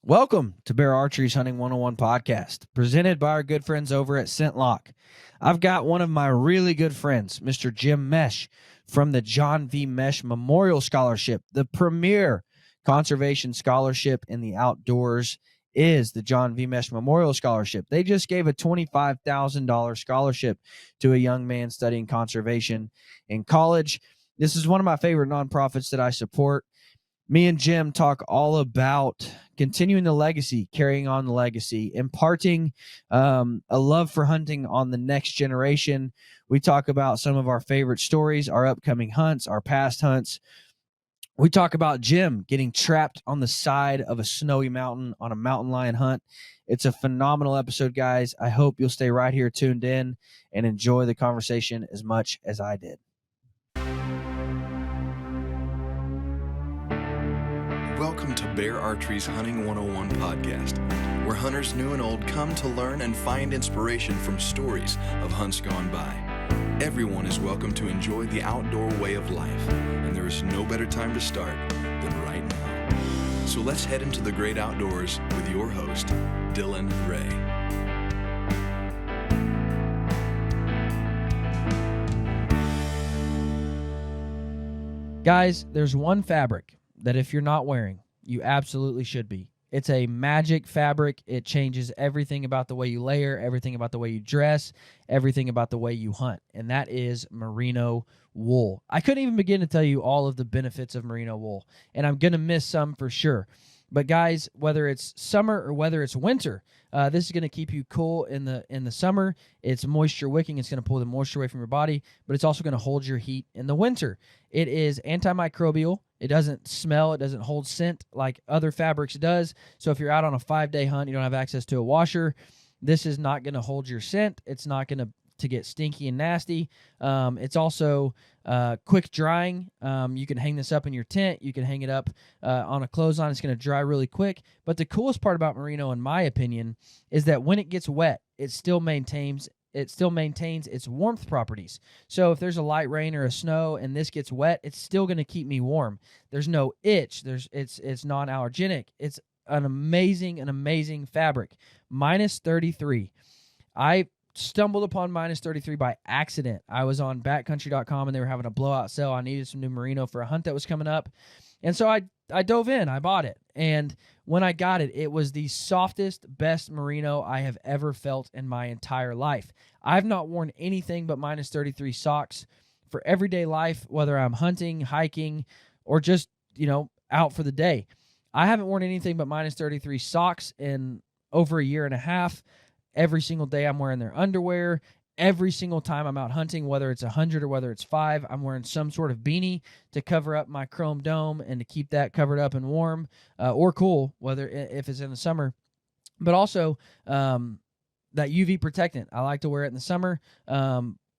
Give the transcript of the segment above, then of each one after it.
Welcome to Bear Archery's Hunting 101 podcast, presented by our good friends over at ScentLock. I've got one of my really good friends, Mr. Jim Mesh, from the John V. Mesh Memorial Scholarship. The premier conservation scholarship in the outdoors is the John V. Mesh Memorial Scholarship. They just gave a $25,000 scholarship to a young man studying conservation in college. This is one of my favorite nonprofits that I support. Me and Jim talk all about continuing the legacy, carrying on the legacy, imparting a love for hunting on the next generation. We talk about some of our favorite stories, our upcoming hunts, our past hunts. We talk about Jim getting trapped on the side of a snowy mountain on a mountain lion hunt. It's a phenomenal episode, guys. I hope you'll stay right here tuned in and enjoy the conversation as much as I did. Welcome to Bear Archery's Hunting 101 podcast, where hunters new and old come to learn and find inspiration from stories of hunts gone by. Everyone is welcome to enjoy the outdoor way of life, and there is no better time to start than right now. So let's head into the great outdoors with your host, Dylan Ray. Guys, there's one fabric that if you're not wearing, you absolutely should be. It's a magic fabric. It changes everything about the way you layer, everything about the way you dress, everything about the way you hunt, and that is merino wool. I couldn't even begin to tell you all of the benefits of merino wool, and I'm going to miss some for sure. But guys, whether it's summer or whether it's winter, this is going to keep you cool in the summer. It's moisture wicking. It's going to pull the moisture away from your body, but it's also going to hold your heat in the winter. It is antimicrobial. It doesn't smell. It doesn't hold scent like other fabrics does. So if you're out on a 5-day hunt, you don't have access to a washer, this is not going to hold your scent. It's not going to get stinky and nasty. It's also quick drying. You can hang this up in your tent. You can hang it up on a clothesline. It's going to dry really quick. But the coolest part about merino, in my opinion, is that when it gets wet, it still maintains its warmth properties. So if there's a light rain or a snow and this gets wet, it's still going to keep me warm. There's no itch. It's non-allergenic. It's an amazing fabric. Minus 33. I stumbled upon minus 33 by accident. I was on backcountry.com and they were having a blowout sale. I needed some new merino for a hunt that was coming up. And so I dove in, I bought it. And when I got it, it was the softest, best merino I have ever felt in my entire life. I've not worn anything but minus 33 socks for everyday life, whether I'm hunting, hiking, or just, out for the day. I haven't worn anything but minus 33 socks in over a year and a half. Every single day I'm wearing their underwear. Every single time I'm out hunting, whether it's 100 or whether it's 5, I'm wearing some sort of beanie to cover up my chrome dome and to keep that covered up and warm or cool, if it's in the summer. But also that UV protectant. I like to wear it in the summer.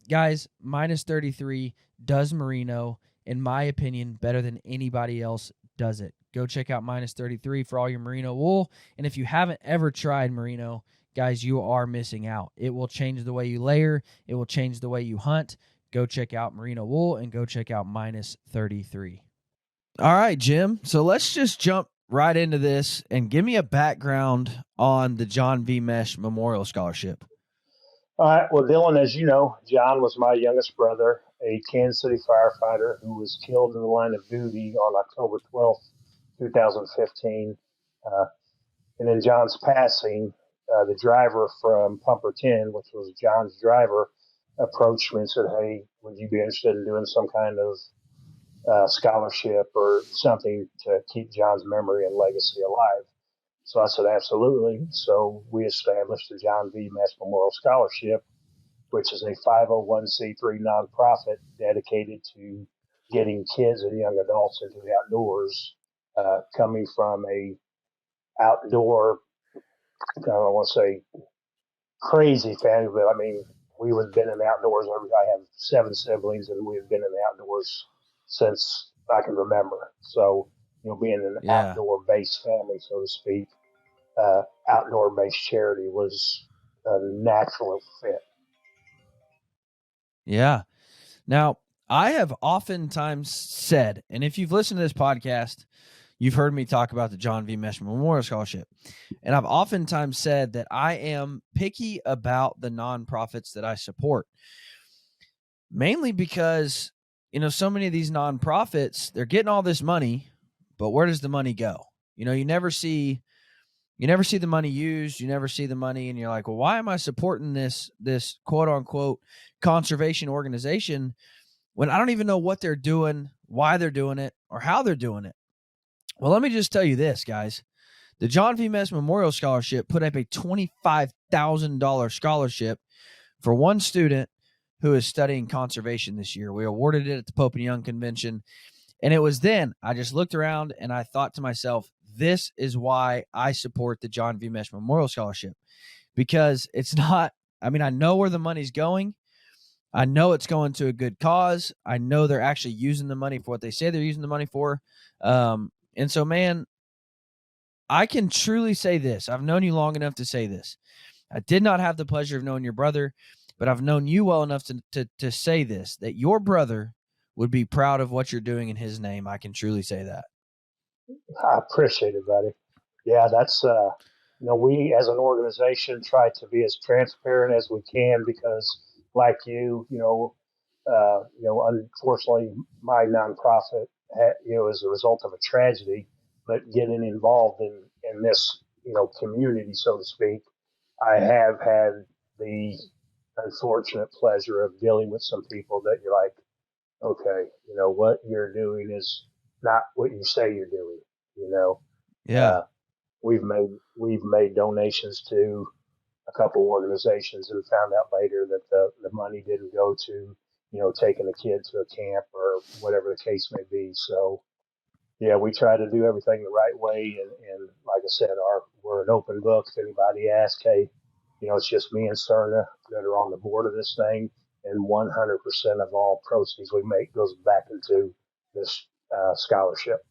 Guys, minus 33 does merino, in my opinion, better than anybody else does it. Go check out minus 33 for all your merino wool. And if you haven't ever tried merino, guys, you are missing out. It will change the way you layer. It will change the way you hunt. Go check out merino wool and go check out minus 33. All right, Jim. So let's just jump right into this and give me a background on the John V. Mesh Memorial Scholarship. All right. Well, Dylan, as you know, John was my youngest brother, a Kansas City firefighter who was killed in the line of duty on October 12th, 2015. And in John's passing, the driver from Pumper 10, which was John's driver, approached me and said, "Hey, would you be interested in doing some kind of scholarship or something to keep John's memory and legacy alive?" So I said, "Absolutely." So we established the John V. Mesh Memorial Scholarship, which is a 501c3 nonprofit dedicated to getting kids and young adults into the outdoors, coming from a outdoor, I don't want to say crazy family, but I mean, we have been in the outdoors. I have 7 siblings, and we've been in the outdoors since I can remember. So, being an outdoor-based family, so to speak, outdoor-based charity was a natural fit. Yeah. Now, I have oftentimes said, and if you've listened to this podcast, you've heard me talk about the John V. Mesh Memorial Scholarship. And I've oftentimes said that I am picky about the nonprofits that I support, mainly because, so many of these nonprofits, they're getting all this money, but where does the money go? You never see the money used. You never see the money, and you're like, well, why am I supporting this quote unquote conservation organization when I don't even know what they're doing, why they're doing it, or how they're doing it? Well, let me just tell you this, guys. The John V. Mess Memorial Scholarship put up a $25,000 scholarship for one student who is studying conservation this year. We awarded it at the Pope and Young Convention. And it was then I just looked around and I thought to myself, this is why I support the John V. Mesh Memorial Scholarship, because it's not, I know where the money's going. I know it's going to a good cause. I know they're actually using the money for what they say they're using the money for. And so, man, I can truly say this. I've known you long enough to say this. I did not have the pleasure of knowing your brother, but I've known you well enough to say this, that your brother would be proud of what you're doing in his name. I can truly say that. I appreciate it, buddy. Yeah, that's we as an organization try to be as transparent as we can because, like unfortunately, my nonprofit, is a result of a tragedy. But getting involved in this, community, so to speak, I have had the unfortunate pleasure of dealing with some people that you're like, okay, what you're doing is not what you say you're doing. You know, Yeah. uh, we've made donations to a couple organizations and found out later that the money didn't go to taking a kid to a camp or whatever the case may be. So yeah, we try to do everything the right way, and like I said, we're an open book. If anybody asks, hey, it's just me and Cerna that are on the board of this thing, and 100% of all proceeds we make goes back into this scholarship.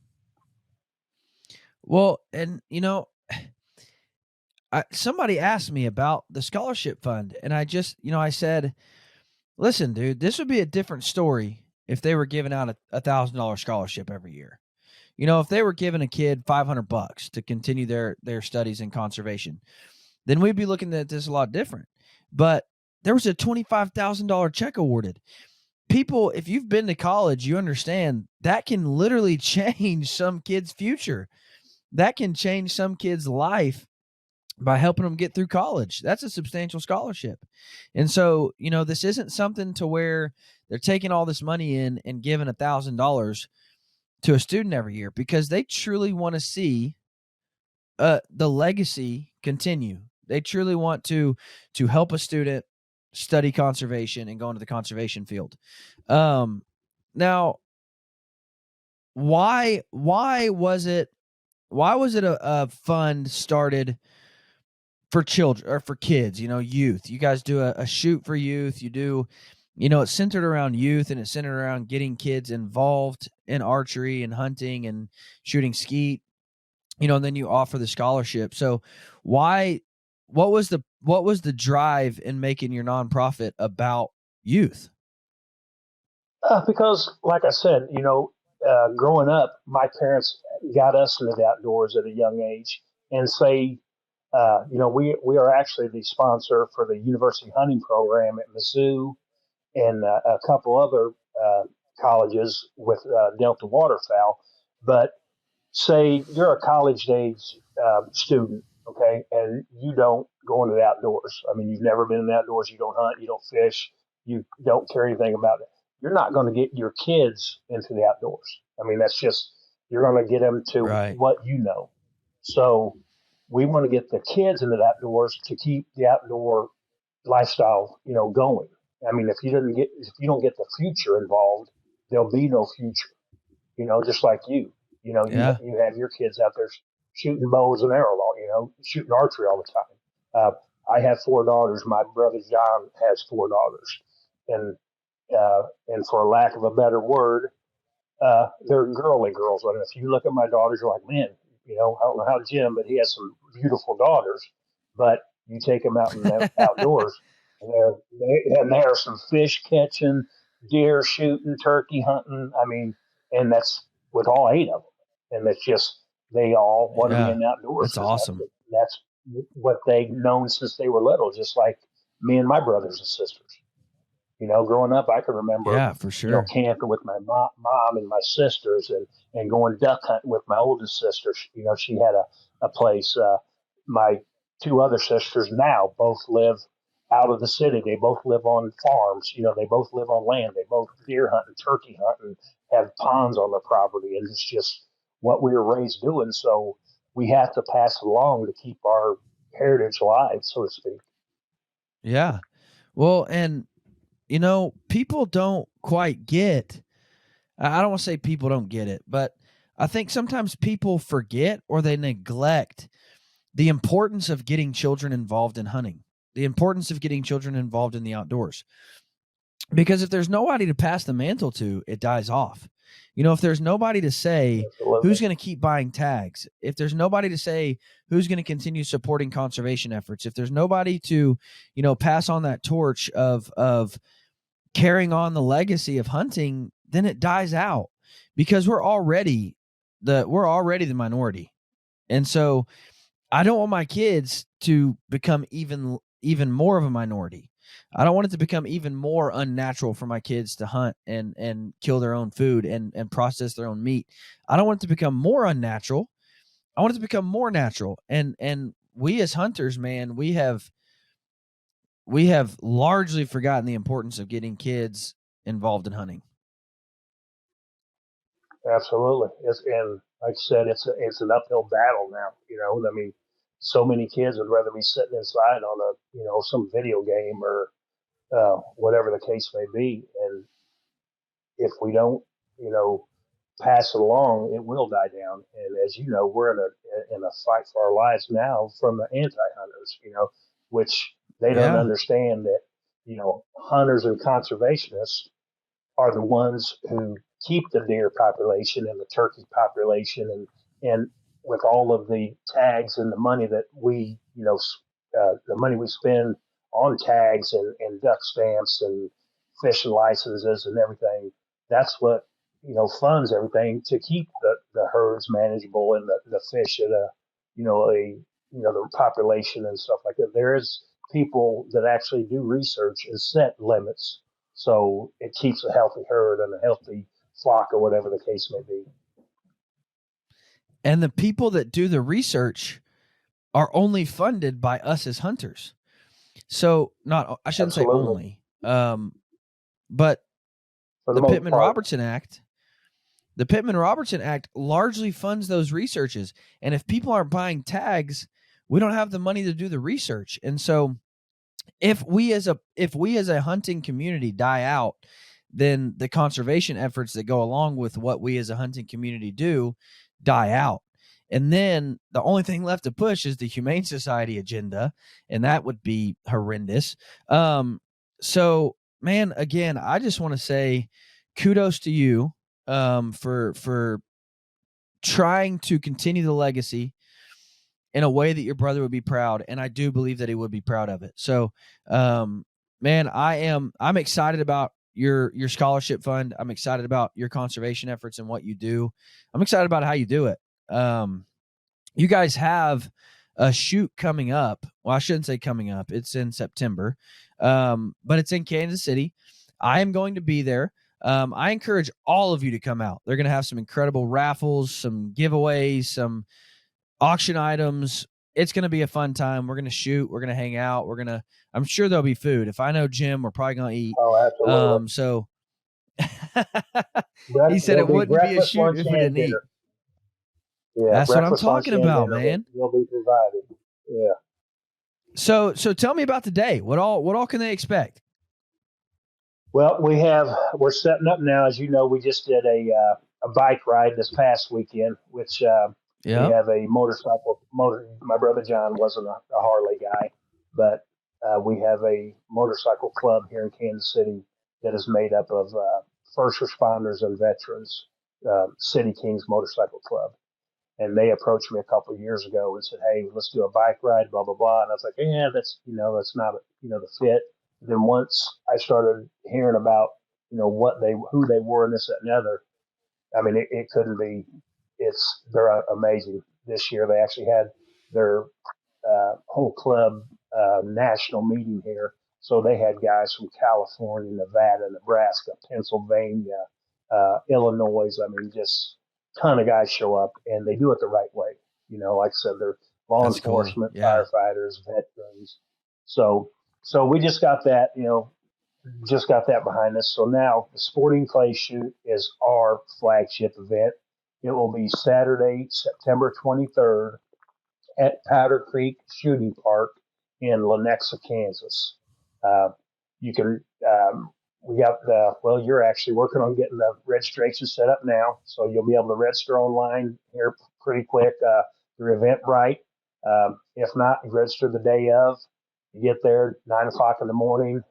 Well, and somebody asked me about the scholarship fund, and I said, listen, dude, this would be a different story if they were giving out a $1,000 scholarship every year. If they were giving a kid $500 to continue their studies in conservation, then we'd be looking at this a lot different. But there was a $25,000 check awarded. People, if you've been to college, you understand that can literally change some kid's future. That can change some kid's life by helping them get through college. That's a substantial scholarship. And so, this isn't something to where they're taking all this money in and giving $1,000 to a student every year, because they truly want to see the legacy continue. They truly want to help a student study conservation and go into the conservation field. Now, why was it a fund started for children or for kids, youth? You guys do a shoot for youth. You do, it's centered around youth, and it's centered around getting kids involved in archery and hunting and shooting skeet, and then you offer the scholarship. So what was the drive in making your nonprofit about youth? Because, like I said, growing up, my parents got us into the outdoors at a young age, and say, we are actually the sponsor for the university hunting program at Mizzou and a couple other colleges with Delta waterfowl. But say you're a college age student, okay, and you don't go into the outdoors. You've never been in the outdoors. You don't hunt. You don't fish. You don't care anything about it. You're not going to get your kids into the outdoors. That's just, you're going to get them to Right. what you know. So we want to get the kids into the outdoors to keep the outdoor lifestyle, going. If you don't get the future involved, there'll be no future. Just like you. Yeah. You have your kids out there shooting bows and arrows, shooting archery all the time. I have 4 daughters. My brother John has 4 daughters, and for lack of a better word, they're girly girls. And if you look at my daughters, you're like, man, I don't know how Jim, but he has some beautiful daughters. But you take them out in the outdoors, and there are some fish catching, deer shooting, turkey hunting. And that's with all 8 of them. and it's just they all want to be Yeah. in the outdoors That's because awesome. that's what they've known since they were little, just like me and my brothers and sisters. Growing up, I can remember, Yeah, for sure. camping with my mom and my sisters, and going duck hunting with my oldest sister. She had a place. My two other sisters now both live out of the city. They both live on farms. They both live on land. They both deer hunt and turkey hunt and have ponds on their property. And it's just what we were raised doing. So we have to pass it along to keep our heritage alive, so to speak. Yeah. Well, and people don't quite get. I don't want to say people don't get it, but I think sometimes people forget or they neglect the importance of getting children involved in hunting, the importance of getting children involved in the outdoors. Because if there's nobody to pass the mantle to, it dies off. If there's nobody to say Absolutely. who's going to keep buying tags, if there's nobody to say who's going to continue supporting conservation efforts, if there's nobody to, pass on that torch of carrying on the legacy of hunting, then it dies out because we're already the minority. And so I don't want my kids to become even more of a minority. I don't want it to become even more unnatural for my kids to hunt and kill their own food and process their own meat. I don't want it to become more unnatural. I want it to become more natural. And we as hunters, man, we have largely forgotten the importance of getting kids involved in hunting. Absolutely. And like I said, it's an uphill battle now. I mean, so many kids would rather be sitting inside on some video game or whatever the case may be. And if we don't, you know, pass it along, it will die down. And as you know, we're in a fight for our lives now from the anti-hunters. Which they don't Yeah. understand that hunters and conservationists are the ones who keep the deer population and the turkey population, and with all of the tags and the money that the money we spend on tags and duck stamps and fishing licenses and everything, that's what funds everything to keep the herds manageable and the fish at the population and stuff like that. There is people that actually do research and set limits so it keeps a healthy herd and a healthy flock or whatever the case may be. And the people that do the research are only funded by us as hunters. So not I shouldn't say Absolutely. only. But For the the most Pittman part. Robertson Act, the Pittman Robertson Act largely funds those researches. And if people aren't buying tags, we don't have the money to do the research. And so if we as a hunting community die out, then the conservation efforts that go along with what we as a hunting community do die out. And then the only thing left to push is the Humane Society agenda, and that would be horrendous. So man, again, I just want to say kudos to you for trying to continue the legacy in a way that your brother would be proud, and I do believe that he would be proud of it. So, man, I'm excited about your scholarship fund. I'm excited about your conservation efforts and what you do. I'm excited about how you do it. You guys have a shoot coming up. Well, I shouldn't say coming up. It's in September, but it's in Kansas City. I am going to be there. I encourage all of you to come out. They're going to have some incredible raffles, some giveaways, some auction items. It's going to be a fun time. We're going to shoot. We're going to hang out. I'm sure there'll be food. If I know Jim, we're probably going to eat. Oh, absolutely. So he said There'll it be wouldn't be a breakfast, shoot lunch, if we and didn't eat. dinner. Yeah, That's what I'm breakfast, lunch, talking and about, dinner man. will be provided. Yeah. So tell me about the day. What all can they expect? Well, we're setting up now. As you know, we just did a bike ride this past weekend, which we Yep. have a motor. My brother John wasn't a Harley guy, but we have a motorcycle club here in Kansas City that is made up of first responders and veterans. City Kings Motorcycle Club, and they approached me a couple of years ago and said, "Hey, let's do a bike ride, blah blah blah." And I was like, "Yeah, that's not the fit." Then once I started hearing about who they were and this that and the other, I mean, it couldn't be. they're amazing. This year they actually had their whole club national meeting here. So they had guys from California, Nevada, Nebraska, Pennsylvania, Illinois. I mean, just a ton of guys show up, and they do it the right way. Like I said, they're law That's cool. enforcement, Yeah. firefighters, veterans. So we just got that, behind us. So now the Sporting Clay Shoot is our flagship event. It will be Saturday, September 23rd at Powder Creek Shooting Park in Lenexa, Kansas. You can, we got you're actually working on getting the registration set up now. So you'll be able to register online here pretty quick through Eventbrite. If not, you register the day of. You get there 9:00 in the morning,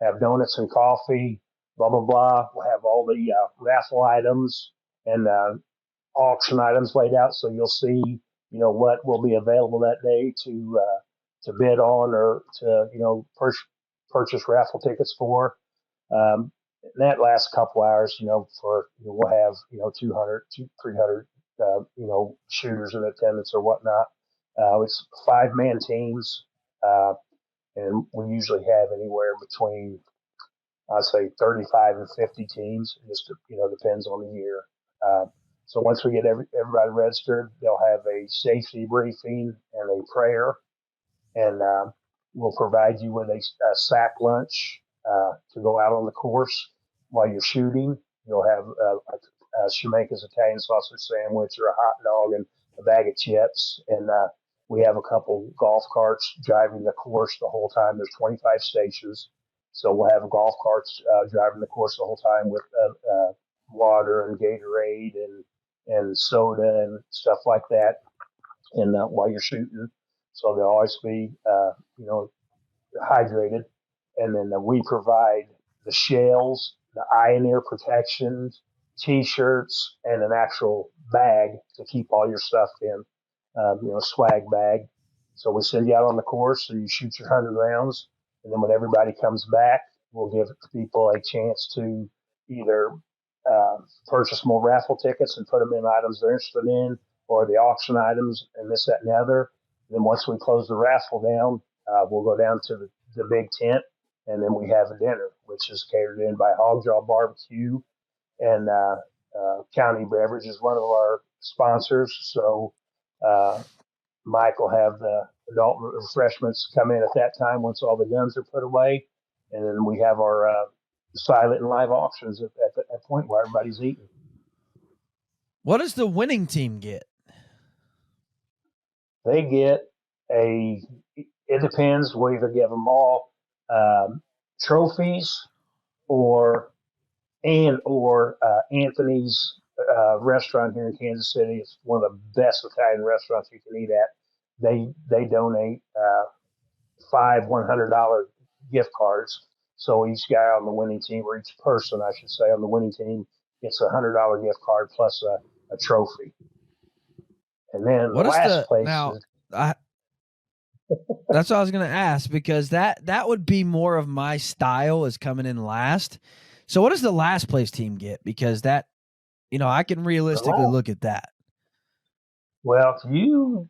have donuts and coffee, blah, blah, blah. We'll have all the raffle items and auction items laid out. So you'll see, what will be available that day to bid on or to, purchase raffle tickets for. That last couple hours, we'll have, 200, 300, shooters in attendance or whatnot. It's 5-man teams. And we usually have anywhere between, I'd say 35 and 50 teams. It just, depends on the year. So once we get everybody registered, they'll have a safety briefing and a prayer, and we'll provide you with a sack lunch to go out on the course while you're shooting. You'll have a Shemenka's Italian sausage sandwich or a hot dog and a bag of chips, and we have a couple golf carts driving the course the whole time. There's 25 stations, so we'll have golf carts driving the course the whole time with water and Gatorade and soda and stuff like that, and while you're shooting, so they'll always be hydrated. And then we provide the shells, the eye and ear protections, T-shirts, and an actual bag to keep all your stuff in, swag bag. So we send you out on the course and you shoot your 100 rounds, and then when everybody comes back, we'll give people a chance to either purchase more raffle tickets and put them in items they're interested in, or the auction items and this, that, and the other. And then once we close the raffle down, we'll go down to the big tent, and then we have a dinner, which is catered in by Hogjaw Barbecue, and County Beverage is one of our sponsors. So Mike will have the adult refreshments come in at that time once all the guns are put away, and then we have our silent and live auctions at that point where everybody's eating. What does the winning team get? They get it depends. We'll either give them all trophies or Anthony's restaurant here in Kansas City. It's one of the best Italian restaurants you can eat at. They donate 5 $100 gift cards. So each guy on the winning team, or each person, I should say, on the winning team gets a $100 gift card plus a trophy. And then what the last place now? That's what I was going to ask, because that would be more of my style, is coming in last. So what does the last place team get? Because that, I can realistically look at that. Well, to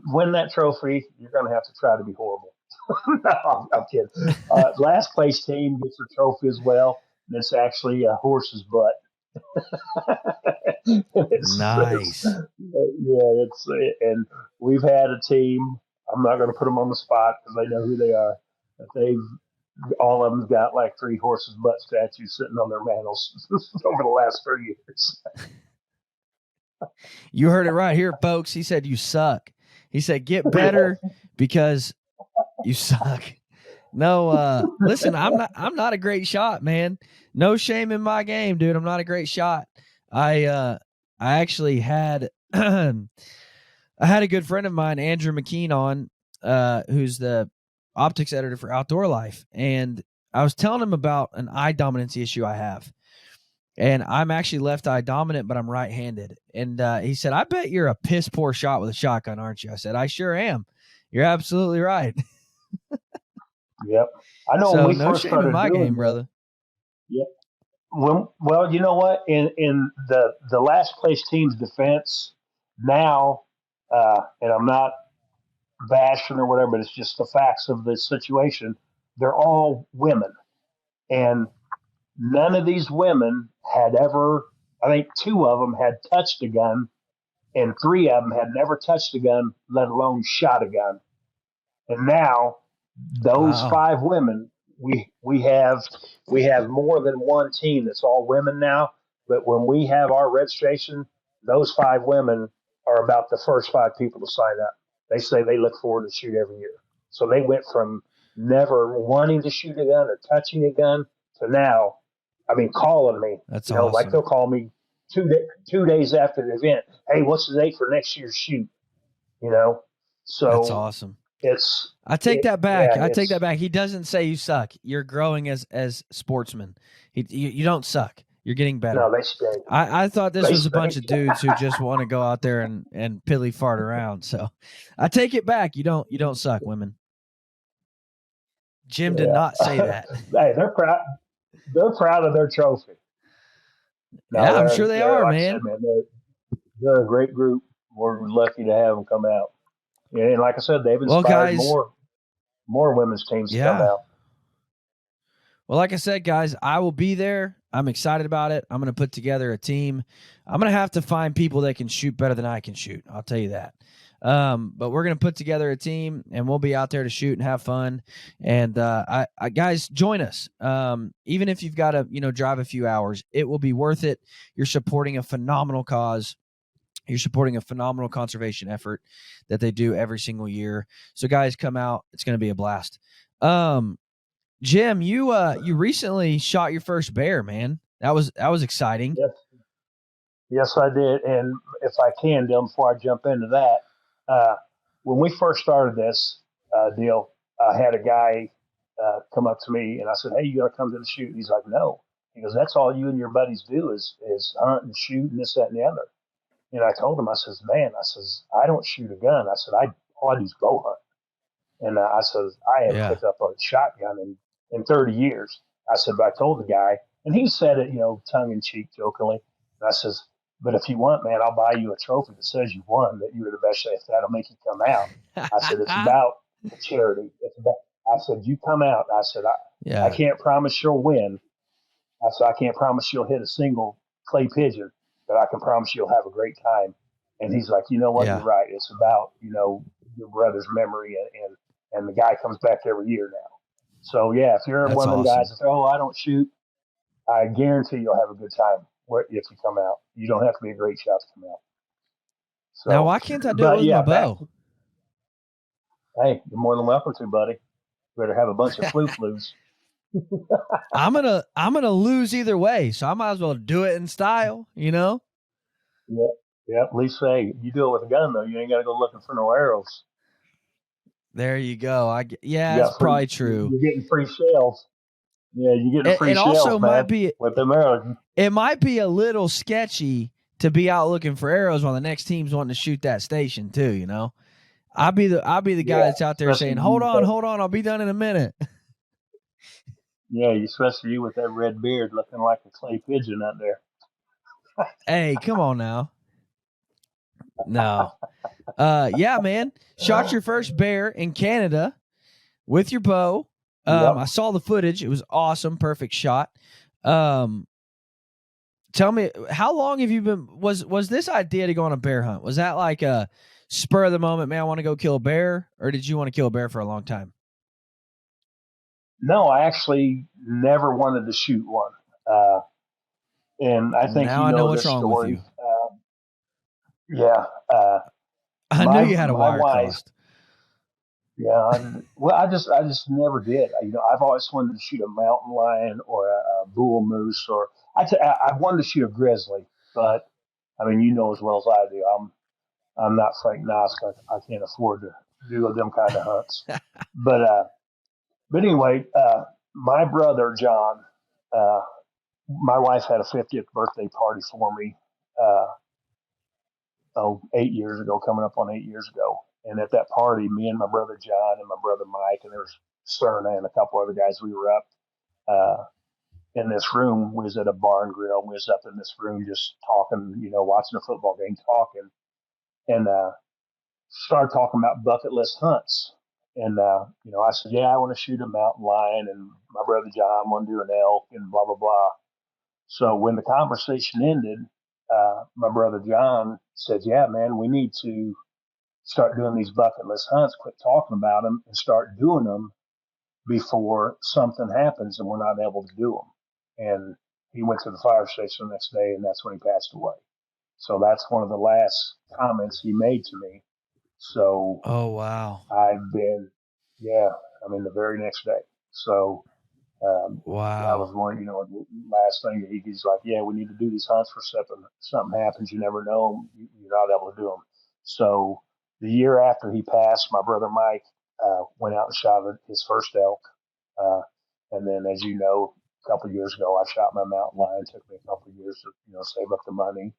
win that trophy, you're going to have to try to be horrible. No, I'm kidding. Last place team gets a trophy as well, and it's actually a horse's butt. Nice. And we've had a team. I'm not going to put them on the spot because they know who they are. But all of them's got like 3 horses' butt statues sitting on their mantles over the last 3 years. You heard it right here, folks. He said you suck. He said get better because you suck. No, listen, I'm not a great shot, man. No shame in my game, dude. I'm not a great shot. I actually had I had a good friend of mine, Andrew McKean, on, who's the optics editor for Outdoor Life, and I was telling him about an eye dominancy issue I have. And I'm actually left eye dominant, but I'm right-handed. And he said, I bet you're a piss poor shot with a shotgun, aren't you? I said, I sure am. You're absolutely right. Yep. I know so when we no first shame started in my doing game, brother. Yep. Well, you know what? In the last place team's defense now, and I'm not bashing or whatever, but it's just the facts of the situation. They're all women, and none of these women had ever. I think two of them had touched a gun, and three of them had never touched a gun, let alone shot a gun. And now those Wow. five women, we have more than one team that's all women now. But when we have our registration, those five women are about the first five people to sign up. They say they look forward to shoot every year. So they went from never wanting to shoot a gun or touching a gun to now, I mean, calling me. That's Like awesome. they'll call me 2 days after the event. Hey, what's the date for next year's shoot? You know, That's so awesome. it's I take that back. yeah, I take that it's back. He doesn't say you suck. You're growing as sportsmen. You don't suck. You're getting better. no, they stink. I thought this They was a bunch stink. of dudes who just want to go out there and pilly fart around. So I take it back. You don't suck, women. Jim did Yeah. not say that. Hey, they're proud. They're proud of their trophy. No, Yeah, I'm sure they they're are, like I said, man. man. They're a great group. We're lucky to have them come out. Yeah, and like I said, they've Well, inspired guys, more women's teams to come yeah. out. Well, like I said, guys, I will be there. I'm excited about it. I'm going to put together a team. I'm going to have to find people that can shoot better than I can shoot. I'll tell you that. But we're going to put together a team, and we'll be out there to shoot and have fun. And I guys, join us. Even if you've got to, drive a few hours, it will be worth it. You're supporting a phenomenal cause. You're supporting a phenomenal conservation effort that they do every single year. So, guys, come out. It's going to be a blast. Jim, you recently shot your first bear, man. That was exciting. Yes, yes, I did. And if I can, Dylan, before I jump into that, uh, when we first started this deal, I had a guy come up to me and I said, "Hey, you gonna come to the shoot?" And he's like, "No." He goes, "That's all you and your buddies do is hunt and shoot and this, that, and the other." And I told him, I says, "Man, I says I don't shoot a gun. I said all I do is bow hunt." And I said, "I haven't Yeah, picked up a shotgun in 30 years." I said, "But I told the guy," and he said it, tongue in cheek, jokingly. And I says, "But if you want, man, I'll buy you a trophy that says you won, that you were the best. If that'll make you come out." I said, "It's about the charity. It's about." I said, "You come out." I said, I yeah, can't promise you'll win." I said, "I can't promise you'll hit a single clay pigeon, but I can promise you'll have a great time." And he's like, "You know what? You're yeah. right. It's about, your brother's memory." And the guy comes back every year now. So, yeah, if you're That's one of them guys awesome. that say, "Oh, I don't shoot," I guarantee you'll have a good time if you come out. You don't have to be a great shot to come out. Now, So, why can't I do it but with my yeah, bow? hey, you're more than welcome to, buddy. Better have a bunch of flu-flus. I'm gonna lose either way, so I might as well do it in style. Yeah. Yeah, at least say you do it with a gun, though. You ain't got to go looking for no arrows. There you go. You Yeah, it's got free. probably true. You're getting free shells. Yeah, you're getting It, free it also shells, might man, be with them arrows. it might be a little sketchy to be out looking for arrows while the next team's wanting to shoot that station too. I'll be the guy Yeah, that's out there especially saying, you with that. hold on, I'll be done in a minute. Yeah, especially you with that red beard, looking like a clay pigeon out there. Hey, come on now. No. Yeah, man. Shot your first bear in Canada with your bow. Yep. I saw the footage. It was awesome. Perfect shot. Um, Tell me, how long have you been? Was this idea to go on a bear hunt? Was that like a spur of the moment? Man, I want to go kill a bear, or did you want to kill a bear for a long time? No, I actually never wanted to shoot one. Uh, and I think Now you I know know what's this wrong with story. you. Yeah. I knew My you had a my wire wife. crossed. Yeah. Well, I just never did. I've always wanted to shoot a mountain lion or a bull moose, or I wanted to shoot a grizzly, but I mean, you know as well as I do, I'm not Frank Nosk. I can't afford to do them kind of hunts. But uh, but anyway, my brother John, uh, my wife had a 50th birthday party for me. Uh, 8 years ago, coming up on 8 years ago. And at that party, me and my brother John and my brother Mike, and there was Cerna and a couple other guys, we were up. Uh, in this room. We was at a bar and grill. We was up in this room just talking, watching a football game, talking, and started talking about bucket list hunts. And I said, yeah, I want to shoot a mountain lion, and my brother John want to do an elk, and blah blah blah. So when the conversation ended, my brother John said, yeah, man, we need to start doing these bucket list hunts. Quit talking about them and start doing them before something happens and we're not able to do them. And he went to the fire station the next day, and that's when he passed away. So that's one of the last comments he made to me. So Oh, wow. I've been, yeah, I mean, the very next day. So that was Wow. one, the last thing that he's like, yeah, we need to do these hunts for something happens. You never know. You're not able to do them. So the year after he passed, my brother Mike went out and shot his first elk. Uh, and then, as you know, a couple of years ago, I shot my mountain lion. It took me a couple of years to, save up the money.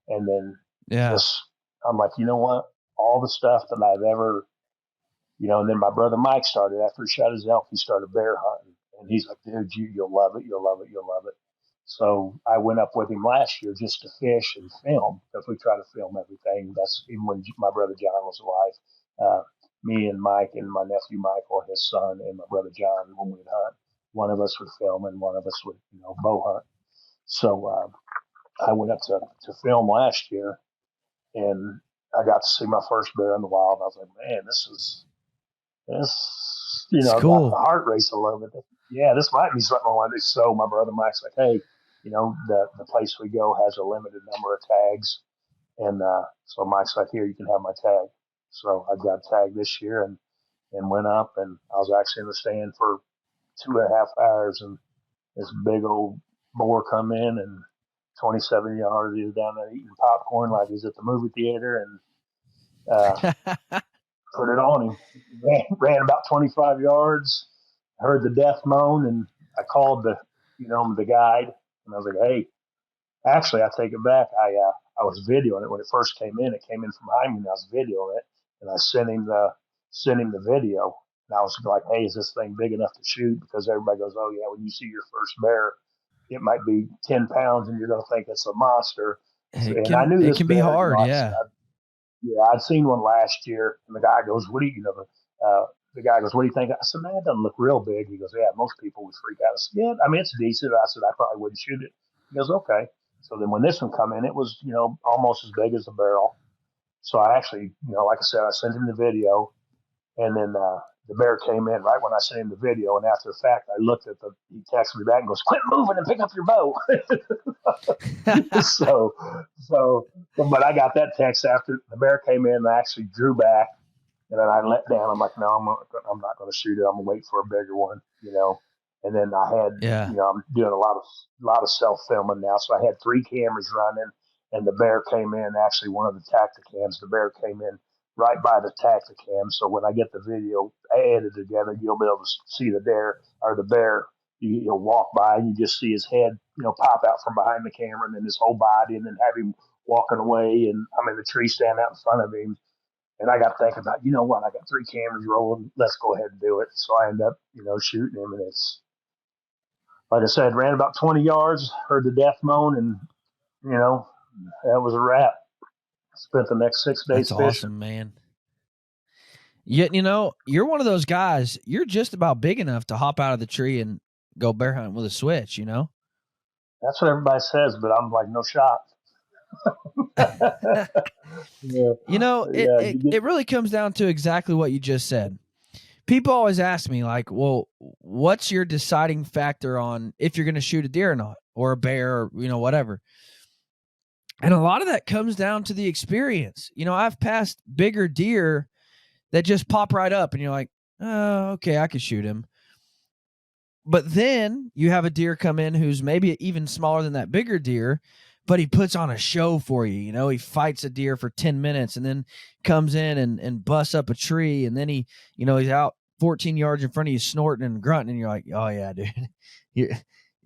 And then Yeah. just, I'm like, you know what? All the stuff that I've ever, and then my brother Mike started, after he shot his elk, he started bear hunting. And he's like, dude, you'll love it. You'll love it. You'll love it. So I went up with him last year just to fish and film, because we try to film everything. That's even when my brother John was alive. Me and Mike and my nephew Michael, his son, and my brother John, when we'd hunt, one of us would film and one of us would, bow hunt. So I went up to film last year, and I got to see my first bear in the wild. I was like, man, this, It's got the cool. heart race a little bit. Yeah, this might be something I want to do. So my brother Mike's like, hey, the place we go has a limited number of tags. And so Mike's like, here, you can have my tag. So I got a tag this year, and went up, and I was actually in the stand for 2.5 hours, and this big old boar come in, and 27 yards, he was down there eating popcorn like he's at the movie theater, and put it on him. Ran about 25 yards, heard the death moan, and I called the guide, and I was like, hey, actually, I take it back. I was videoing it when it first came in. It came in from behind me, and I was videoing it, and I sent him the video. And I was like, hey, is this thing big enough to shoot? Because everybody goes, oh yeah, when you see your first bear, it might be 10 pounds, and you're going to think it's a monster. So, It and I can knew it this can be bear. hard, yeah. Yeah, I'd seen one last year, and the guy goes, "What do you know?" The guy goes, "What do you think?" I said, "Man, it doesn't look real big." He goes, "Yeah, most people would freak out." I said, "Yeah, I mean it's decent." I said, "I probably wouldn't shoot it." He goes, "Okay." So then when this one come in, it was almost as big as a barrel. So I actually, like I said, I sent him the video, and then the bear came in right when I sent him the video. And after the fact, I looked at he texted me back and goes, "Quit moving and pick up your bow." so, but I got that text after the bear came in. And I actually drew back, and then I let down. I'm like, no, I'm not going to shoot it. I'm going to wait for a bigger one. And then I had, Yeah. I'm doing a lot of self filming now. So I had 3 cameras running, and the bear came in. Actually, one of the Tacticams, the bear came in right by the Tacticam. So when I get the video edited together, you'll be able to see the bear. You'll walk by and you just see his head, pop out from behind the camera, and then his whole body, and then have him walking away, and I'm in the tree stand out in front of him. And I got thinking about, you know what, I got 3 cameras rolling. Let's go ahead and do it. So I end up, shooting him, and it's like I said, ran about 20 yards, heard the death moan, and you know that was a wrap. Spent the next 6 days That's fishing. awesome, man. Yet, you're one of those guys, you're just about big enough to hop out of the tree and go bear hunting with a switch. That's what everybody says, but I'm like, no shot. Yeah, It, yeah. it it really comes down to exactly what you just said. People always ask me, like, well, what's your deciding factor on if you're going to shoot a deer or not, or a bear, or whatever. And a lot of that comes down to the experience. I've passed bigger deer that just pop right up, and you're like, oh, okay, I could shoot him. But then you have a deer come in who's maybe even smaller than that bigger deer, but he puts on a show for you. He fights a deer for 10 minutes and then comes in and busts up a tree. And then he's out 14 yards in front of you snorting and grunting. And you're like, oh yeah, dude, you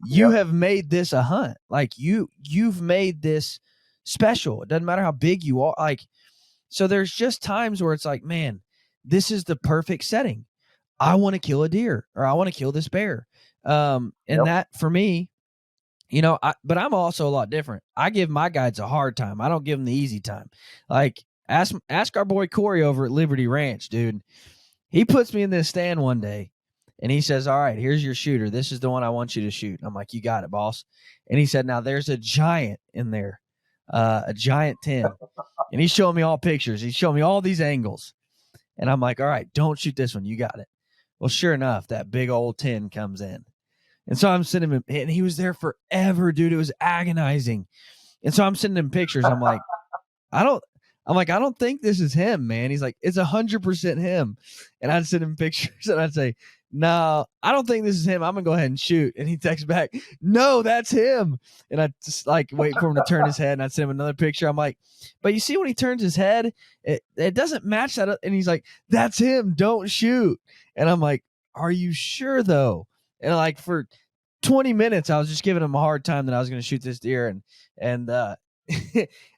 Yep. have made this a hunt. Like you've made this special. It doesn't matter how big you are. Like, so there's just times where it's like, man, this is the perfect setting. I want to kill a deer, or I want to kill this bear. And Yep. that for me, But I'm also a lot different. I give my guides a hard time. I don't give them the easy time. Like ask our boy Corey over at Liberty Ranch, dude. He puts me in this stand one day and he says, all right, here's your shooter. This is the one I want you to shoot. I'm like, you got it, boss. And he said, now there's a giant in there, a giant 10. And he's showing me all pictures. He's showing me all these angles. And I'm like, all right, don't shoot this one. You got it. Well, sure enough, that big old 10 comes in. And so I'm sending him, and he was there forever, dude. It was agonizing. And so I'm sending him pictures. I don't think this is him, man. He's like, it's 100% him. And I'd send him pictures and I'd say, no, I don't think this is him. I'm going to go ahead and shoot. And he texts back, no, that's him. And I just like wait for him to turn his head and I'd send him another picture. I'm like, but you see when he turns his head, it doesn't match that. And he's like, that's him. Don't shoot. And I'm like, are you sure though? And like for 20 minutes, I was just giving him a hard time that I was going to shoot this deer. And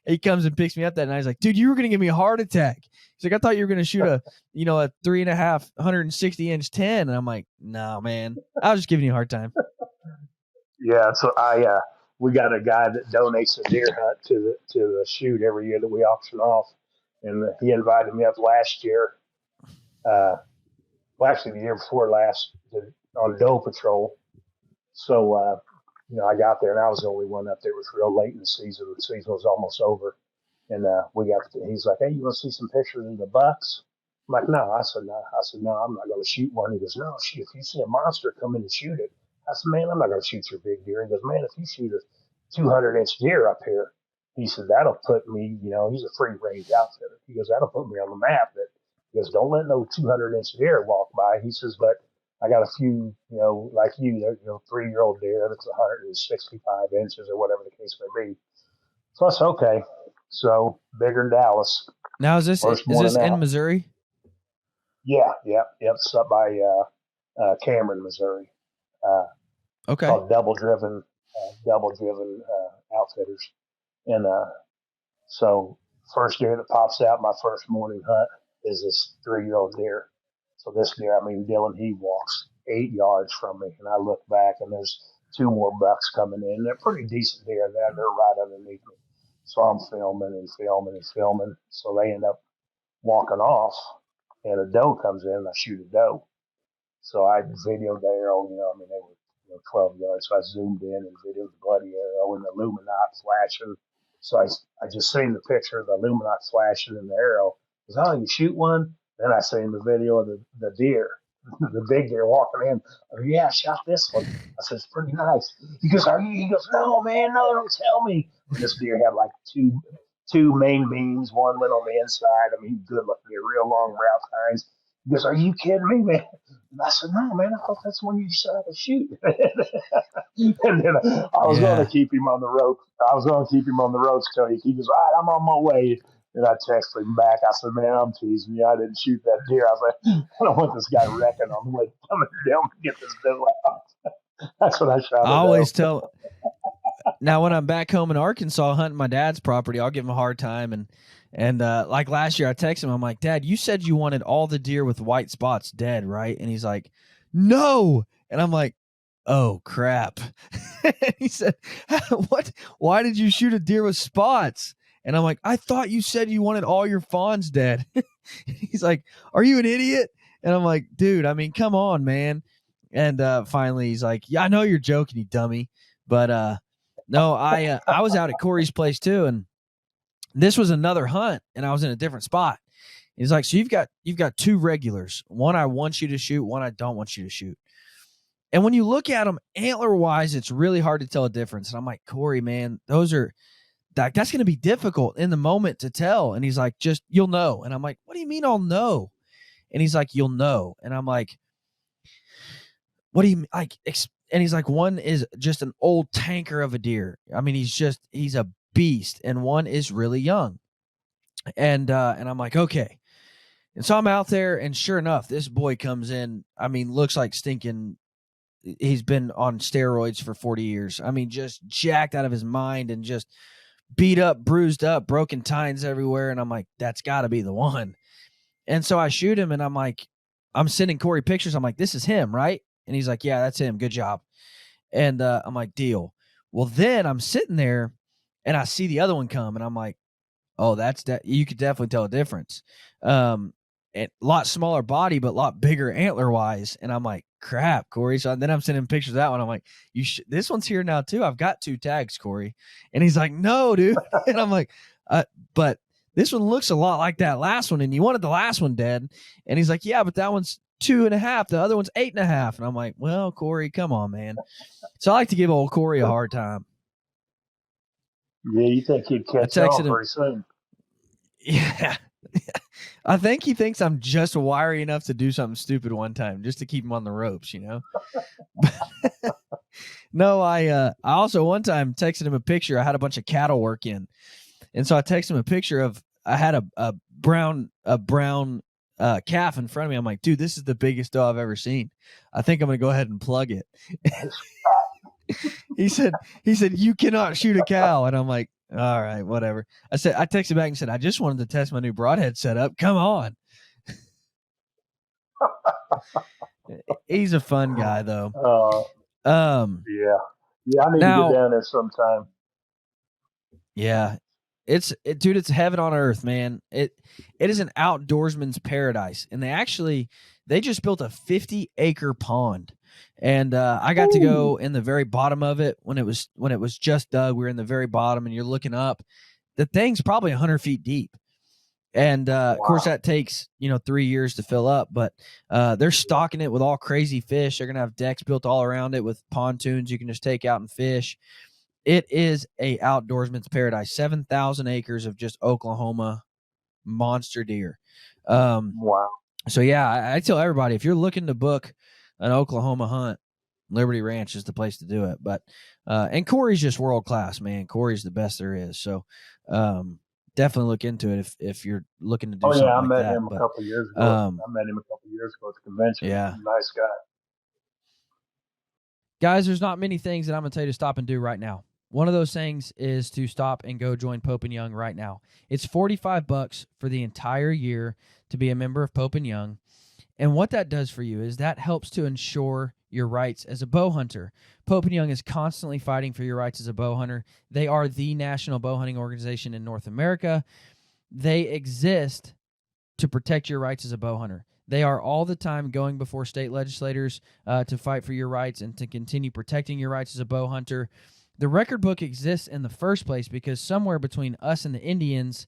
he comes and picks me up that night. He's like, dude, you were going to give me a heart attack. He's like, I thought you were going to shoot a 3.5, 160-inch 10. And I'm like, no, man, I was just giving you a hard time. Yeah. So we got a guy that donates a deer hunt to the shoot every year that we auction off. And he invited me up last year. Well, actually the year before last on doe patrol. So, I got there and I was the only one up there. It was real late in the season. The season was almost over. And he's like, hey, you want to see some pictures of the bucks? I'm like, no. I said, no, I'm not going to shoot one. He goes, no, shoot, if you see a monster, come in and shoot it. I said, man, I'm not going to shoot your big deer. He goes, man, if you shoot a 200-inch deer up here, he said, that'll put me, he's a free range outfitter. He goes, that'll put me on the map. He goes, don't let no 200-inch deer walk by. He says, but I got a few, like you, 3-year-old deer that's 165 inches or whatever the case may be. So I said, okay. So bigger than Dallas. Now is this in Missouri? Yeah. It's up by Cameron, Missouri. Okay. Called double driven outfitters. And so first deer that pops out my first morning hunt is this 3-year-old deer. So this deer, Dylan, he walks 8 yards from me, and I look back, and there's 2 more bucks coming in. They're pretty decent deer. They're right underneath me. So I'm filming. So they end up walking off, and a doe comes in, and I shoot a doe. So I videoed the arrow. They were 12 yards. So I zoomed in and videoed the bloody arrow and the luminite flashing. So I just seen the picture of the luminite flashing in the arrow. I was, oh, you shoot one? Then I seen the video of the deer, the big deer walking in. Oh, yeah, I shot this one. I said, it's pretty nice. He goes, are you? He goes, no, man, no, don't tell me. And this deer had like two main beams. One went on the inside. Good looking, a real long Ralph Hines. He goes, are you kidding me, man? And I said, no, man, I thought that's when you decided to shoot. And then I was going to keep him on the road. Till he goes, all right, I'm on my way. And I texted him back. I said, man, I'm teasing you. I didn't shoot that deer. I said, I don't want this guy wrecking on the way coming down to get this bill out. That's what I shot. I always tell. Now, when I'm back home in Arkansas hunting my dad's property, I'll give him a hard time. And like last year, I texted him. I'm like, Dad, you said you wanted all the deer with white spots dead, right? And he's like, no. And I'm like, oh, crap. He said, what? Why did you shoot a deer with spots? And I'm like, I thought you said you wanted all your fawns dead. He's like, are you an idiot? And I'm like, dude, come on, man. And finally, he's like, yeah, I know you're joking, you dummy. But no, I was out at Corey's place too, and this was another hunt, and I was in a different spot. He's like, so you've got 2 regulars. One I want you to shoot, one I don't want you to shoot. And when you look at them antler-wise, it's really hard to tell a difference. And I'm like, Corey, man, that's going to be difficult in the moment to tell. And he's like, you'll know. And I'm like, what do you mean I'll know? And he's like, you'll know. And I'm like, what do you mean? And he's like, one is just an old tanker of a deer. He's a beast. And one is really young. And I'm like, okay. And so I'm out there, and sure enough, this boy comes in. Looks like stinking. He's been on steroids for 40 years. Just jacked out of his mind and just beat up, bruised up, broken tines everywhere. And I'm like, that's got to be the one. And so I shoot him, and I'm like, I'm sending Corey pictures. I'm like, this is him, right? And he's like, yeah, that's him. Good job. And I'm like, deal. Well, then I'm sitting there and I see the other one come, and I'm like, oh, you could definitely tell a difference. A lot smaller body, but a lot bigger antler wise. And I'm like, crap, Corey. So then I'm sending pictures of that one. I'm like, this one's here now too. I've got 2 tags, Corey. And he's like, no, dude. And I'm like, but this one looks a lot like that last one. And you wanted the last one dead. And he's like, yeah, but that one's 2.5. The other one's 8.5. And I'm like, well, Corey, come on, man. So I like to give old Corey a hard time. Yeah, you think he'd catch on pretty soon. Yeah. I think he thinks I'm just wiry enough to do something stupid one time just to keep him on the ropes, you know? No, I also one time texted him a picture. I had a bunch of cattle work in. And so I texted him a picture of, I had a brown calf in front of me. I'm like, dude, this is the biggest doe I've ever seen. I think I'm going to go ahead and plug it. He said, you cannot shoot a cow. And I'm like, all right, whatever. I texted back and said, I just wanted to test my new broadhead setup. Come on. He's a fun guy though. Yeah, I need to get down there sometime. Yeah. Dude, it's heaven on earth, man. It is an outdoorsman's paradise. And they just built a 50-acre pond. And I got to go in the very bottom of it when it was just dug. We were in the very bottom, and you're looking up. The thing's probably 100 feet deep. And of course that takes 3 years to fill up, but they're stocking it with all crazy fish. They're gonna have decks built all around it with pontoons you can just take out and fish. It is a outdoorsman's paradise. 7,000 acres of just Oklahoma monster deer. Wow. So yeah, I tell everybody, if you're looking to book an Oklahoma hunt, Liberty Ranch is the place to do it. But and Corey's just world class, man. Corey's the best there is. So definitely look into it if you're looking to do something like that. I met him a couple years ago. I met him a couple years ago at the convention. Yeah. Nice guy. Guys, there's not many things that I'm going to tell you to stop and do right now. One of those things is to stop and go join Pope and Young right now. It's $45 for the entire year to be a member of Pope and Young. And what that does for you is that helps to ensure your rights as a bow hunter. Pope and Young is constantly fighting for your rights as a bow hunter. They are the national bow hunting organization in North America. They exist to protect your rights as a bow hunter. They are all the time going before state legislators to fight for your rights and to continue protecting your rights as a bow hunter. The record book exists in the first place because somewhere between us and the Indians,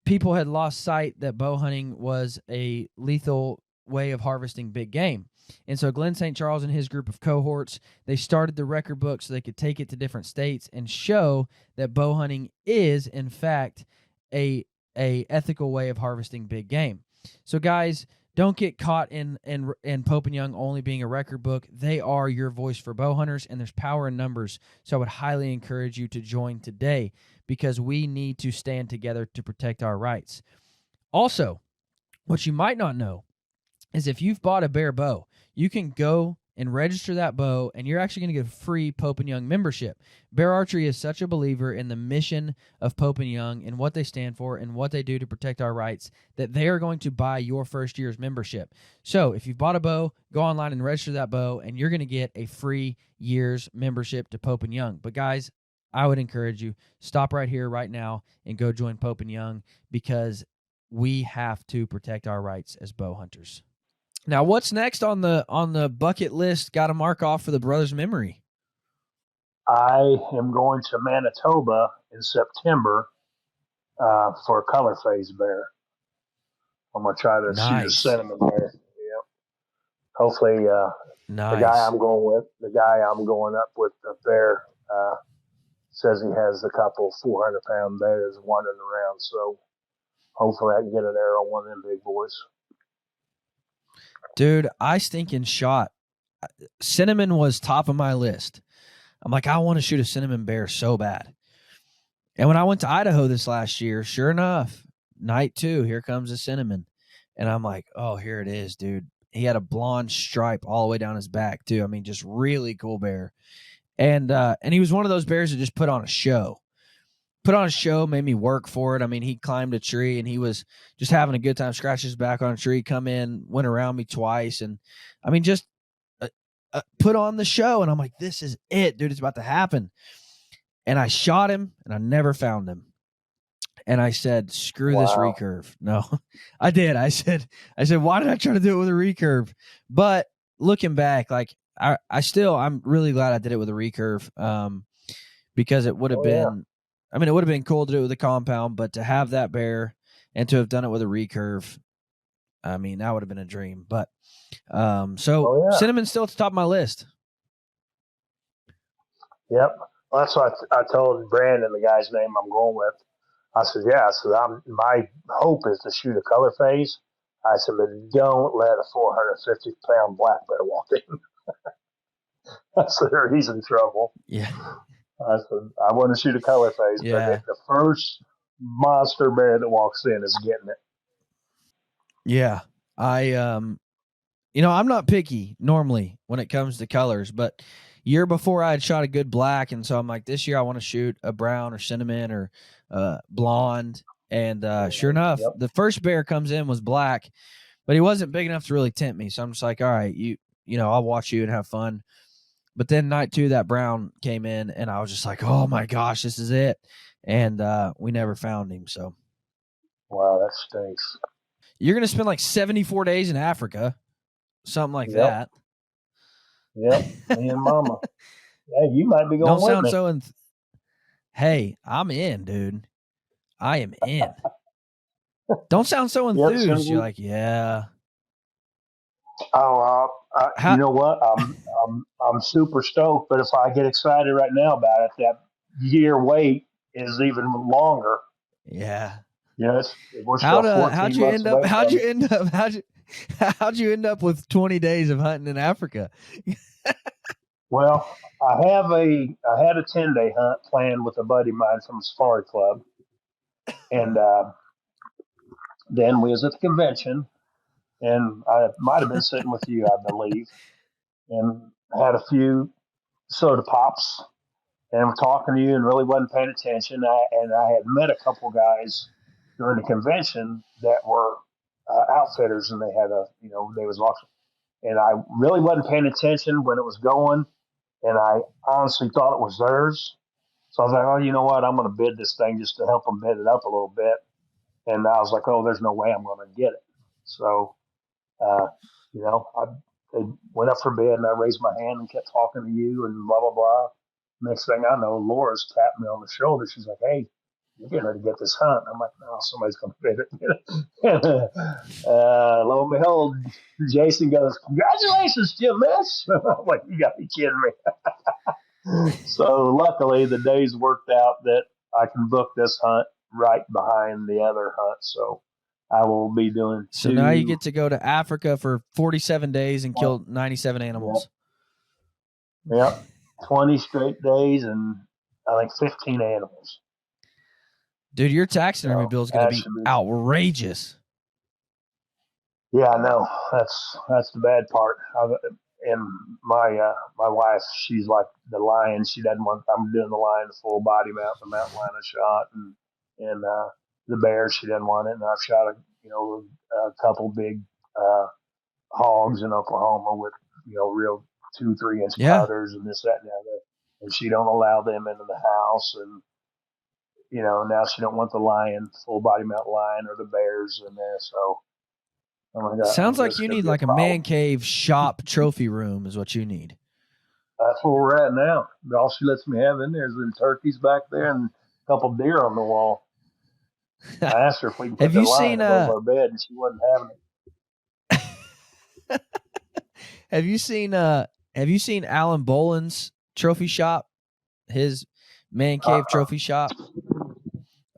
people had lost sight that bow hunting was a lethal way of harvesting big game. And so Glenn St. Charles and his group of cohorts, they started the record book so they could take it to different states and show that bow hunting is, in fact, a ethical way of harvesting big game. So guys, don't get caught in Pope and Young only being a record book. They are your voice for bow hunters, and there's power in numbers. So I would highly encourage you to join today because we need to stand together to protect our rights. Also, what you might not know is if you've bought a Bear bow, you can go and register that bow, and you're actually going to get a free Pope and Young membership. Bear Archery is such a believer in the mission of Pope and Young and what they stand for and what they do to protect our rights that they are going to buy your first year's membership. So if you've bought a bow, go online and register that bow, and you're going to get a free year's membership to Pope and Young. But guys, I would encourage you, stop right here, right now, and go join Pope and Young because we have to protect our rights as bow hunters. Now, what's next on the bucket list? Got to mark off for the brothers' memory. I am going to Manitoba in September for a color phase bear. I'm gonna try to shoot a cinnamon bear. Yeah. Hopefully, the guy I'm going up with the bear says he has a couple 400-pound bears wandering around. So hopefully, I can get an arrow on one of them big boys. Dude, I stinking shot. Cinnamon was top of my list. I'm like, I want to shoot a cinnamon bear so bad. And when I went to Idaho this last year, sure enough, night 2, here comes a cinnamon. And I'm like, oh, here it is, dude. He had a blonde stripe all the way down his back, too. I mean, just really cool bear. And he was one of those bears that just put on a show. Made me work for it. I mean, he climbed a tree and he was just having a good time, scratched his back on a tree, come in, went around me twice. And I mean, just put on the show. And I'm like, this is it, dude. It's about to happen. and I shot him, and I never found him. And I said, screw this Wow. recurve. No, I did. I said, why did I try to do it with a recurve? But looking back, like I'm really glad I did it with a recurve, because it would have been, I mean, it would have been cool to do it with a compound, but to have that bear and to have done it with a recurve, I mean, that would have been a dream. But Cinnamon's still at the top of my list. Yep. Well, that's what I told Brandon, the guy's name I'm going with. I said, yeah. I said, my hope is to shoot a color phase. I said, but don't let a 450-pound black bear walk in. I said, he's in trouble. Yeah. I said, I want to shoot a color phase, but the first monster bear that walks in is getting it. Yeah. I'm not picky normally when it comes to colors, but year before I had shot a good black, and so I'm like, this year I want to shoot a brown or cinnamon or blonde. And sure enough, the first bear comes in was black, but he wasn't big enough to really tempt me. So I'm just like, all right, I'll watch you and have fun. But then night 2, that brown came in, and I was just like, oh my gosh, this is it. And we never found him. So, wow, that stinks. You're gonna spend like 74 days in Africa, something like that. Yep, me and Mama. Hey, you might be going. Don't sound so. Hey, I'm in, dude. I am in. Don't sound so enthused. You're like, yeah. Oh, you know what? I'm super stoked. But if I get excited right now about it, that year wait is even longer. Yeah. Yes. How'd you end up with 20 days of hunting in Africa? Well, I had a 10-day hunt planned with a buddy of mine from the Safari Club, and then we was at the convention, and I might have been sitting with you, I believe, and had a few soda pops, and I'm talking to you, and really wasn't paying attention. I had met a couple guys during the convention that were outfitters, and they had they was auction, and I really wasn't paying attention when it was going, and I honestly thought it was theirs. So I was like, oh, you know what? I'm going to bid this thing just to help them bid it up a little bit. And I was like, oh, there's no way I'm going to get it. So, they went up for bid, and I raised my hand and kept talking to you and blah, blah, blah. Next thing I know, Laura's tapped me on the shoulder. She's like, hey, you're getting ready to get this hunt. I'm like, no, somebody's going to bid it. Lo and behold, Jason goes, congratulations, Jim Miss. I'm like, you got to be kidding me. So luckily, the days worked out that I can book this hunt right behind the other hunt. So I will be doing. So now you get to go to Africa for 47 days and kill 97 animals. Yep. 20 straight days and I think 15 animals. Dude, your taxidermy bill is going to be outrageous. Yeah, I know. That's the bad part. And my wife, she's like the lion. She doesn't want. I'm doing the lion, the full body mount, the mountain lion I shot, and the bear. She doesn't want it. And I've shot a couple big hogs in Oklahoma with real 2-3 inch powders and this, that, and the other. And she don't allow them into the house. And now she don't want the lion, full body mount lion, or the bears in there. So. Oh my God. Sounds like you need like a man cave shop trophy room is what you need. That's where we're at now. All she lets me have in there is them turkeys back there and a couple deer on the wall. I asked her if we can put the lion above our bed, and she wasn't having it. Have you seen Alan Boland's trophy shop? His man cave trophy shop?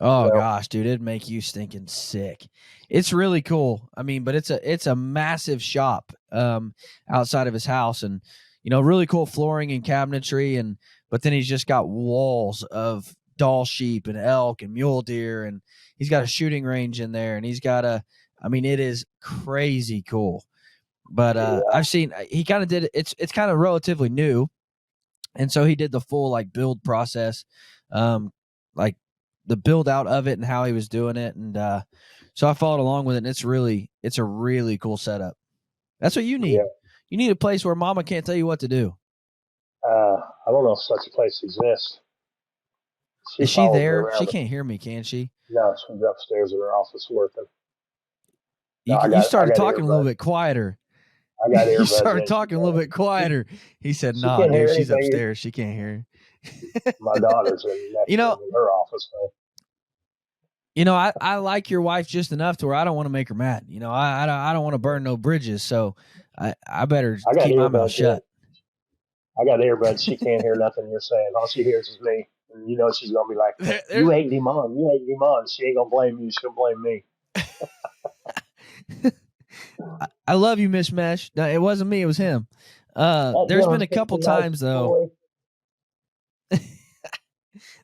Oh gosh, dude, it'd make you stinking sick. It's really cool. I mean, but it's a massive shop outside of his house, and really cool flooring and cabinetry, but then he's just got walls of doll sheep and elk and mule deer, and he's got a shooting range in there, and he's got it is crazy cool. But I've seen he kind of did it's kind of relatively new, and so he did the full like build process, like the build out of it and how he was doing it. And so I followed along with it, and it's a really cool setup. That's what you need. Yeah. You need a place where mama can't tell you what to do. I don't know if such a place exists. She Is she follows me there? She around. can't hear me, can she? No, she's upstairs in her office working. No, You I started got talking a little earbuds. bit quieter. I got You earbuds started in. talking a little bit quieter. He said, She "Nah, can't dude, hear she's anything. upstairs. She can't hear." My daughter's in next You know, room in her office. So. I like your wife just enough to where I don't want to make her mad. I don't want to burn no bridges, so I better I got keep my mouth earbuds in. shut. I got earbuds. She can't hear nothing you're saying. All she hears is me. And you know she's going to be like, you egged him on. You egged him on. She ain't going to blame you. She'll blame me. I love you, Miss Mesh. No, it wasn't me. It was him. That There's been a couple nice times, though. boy.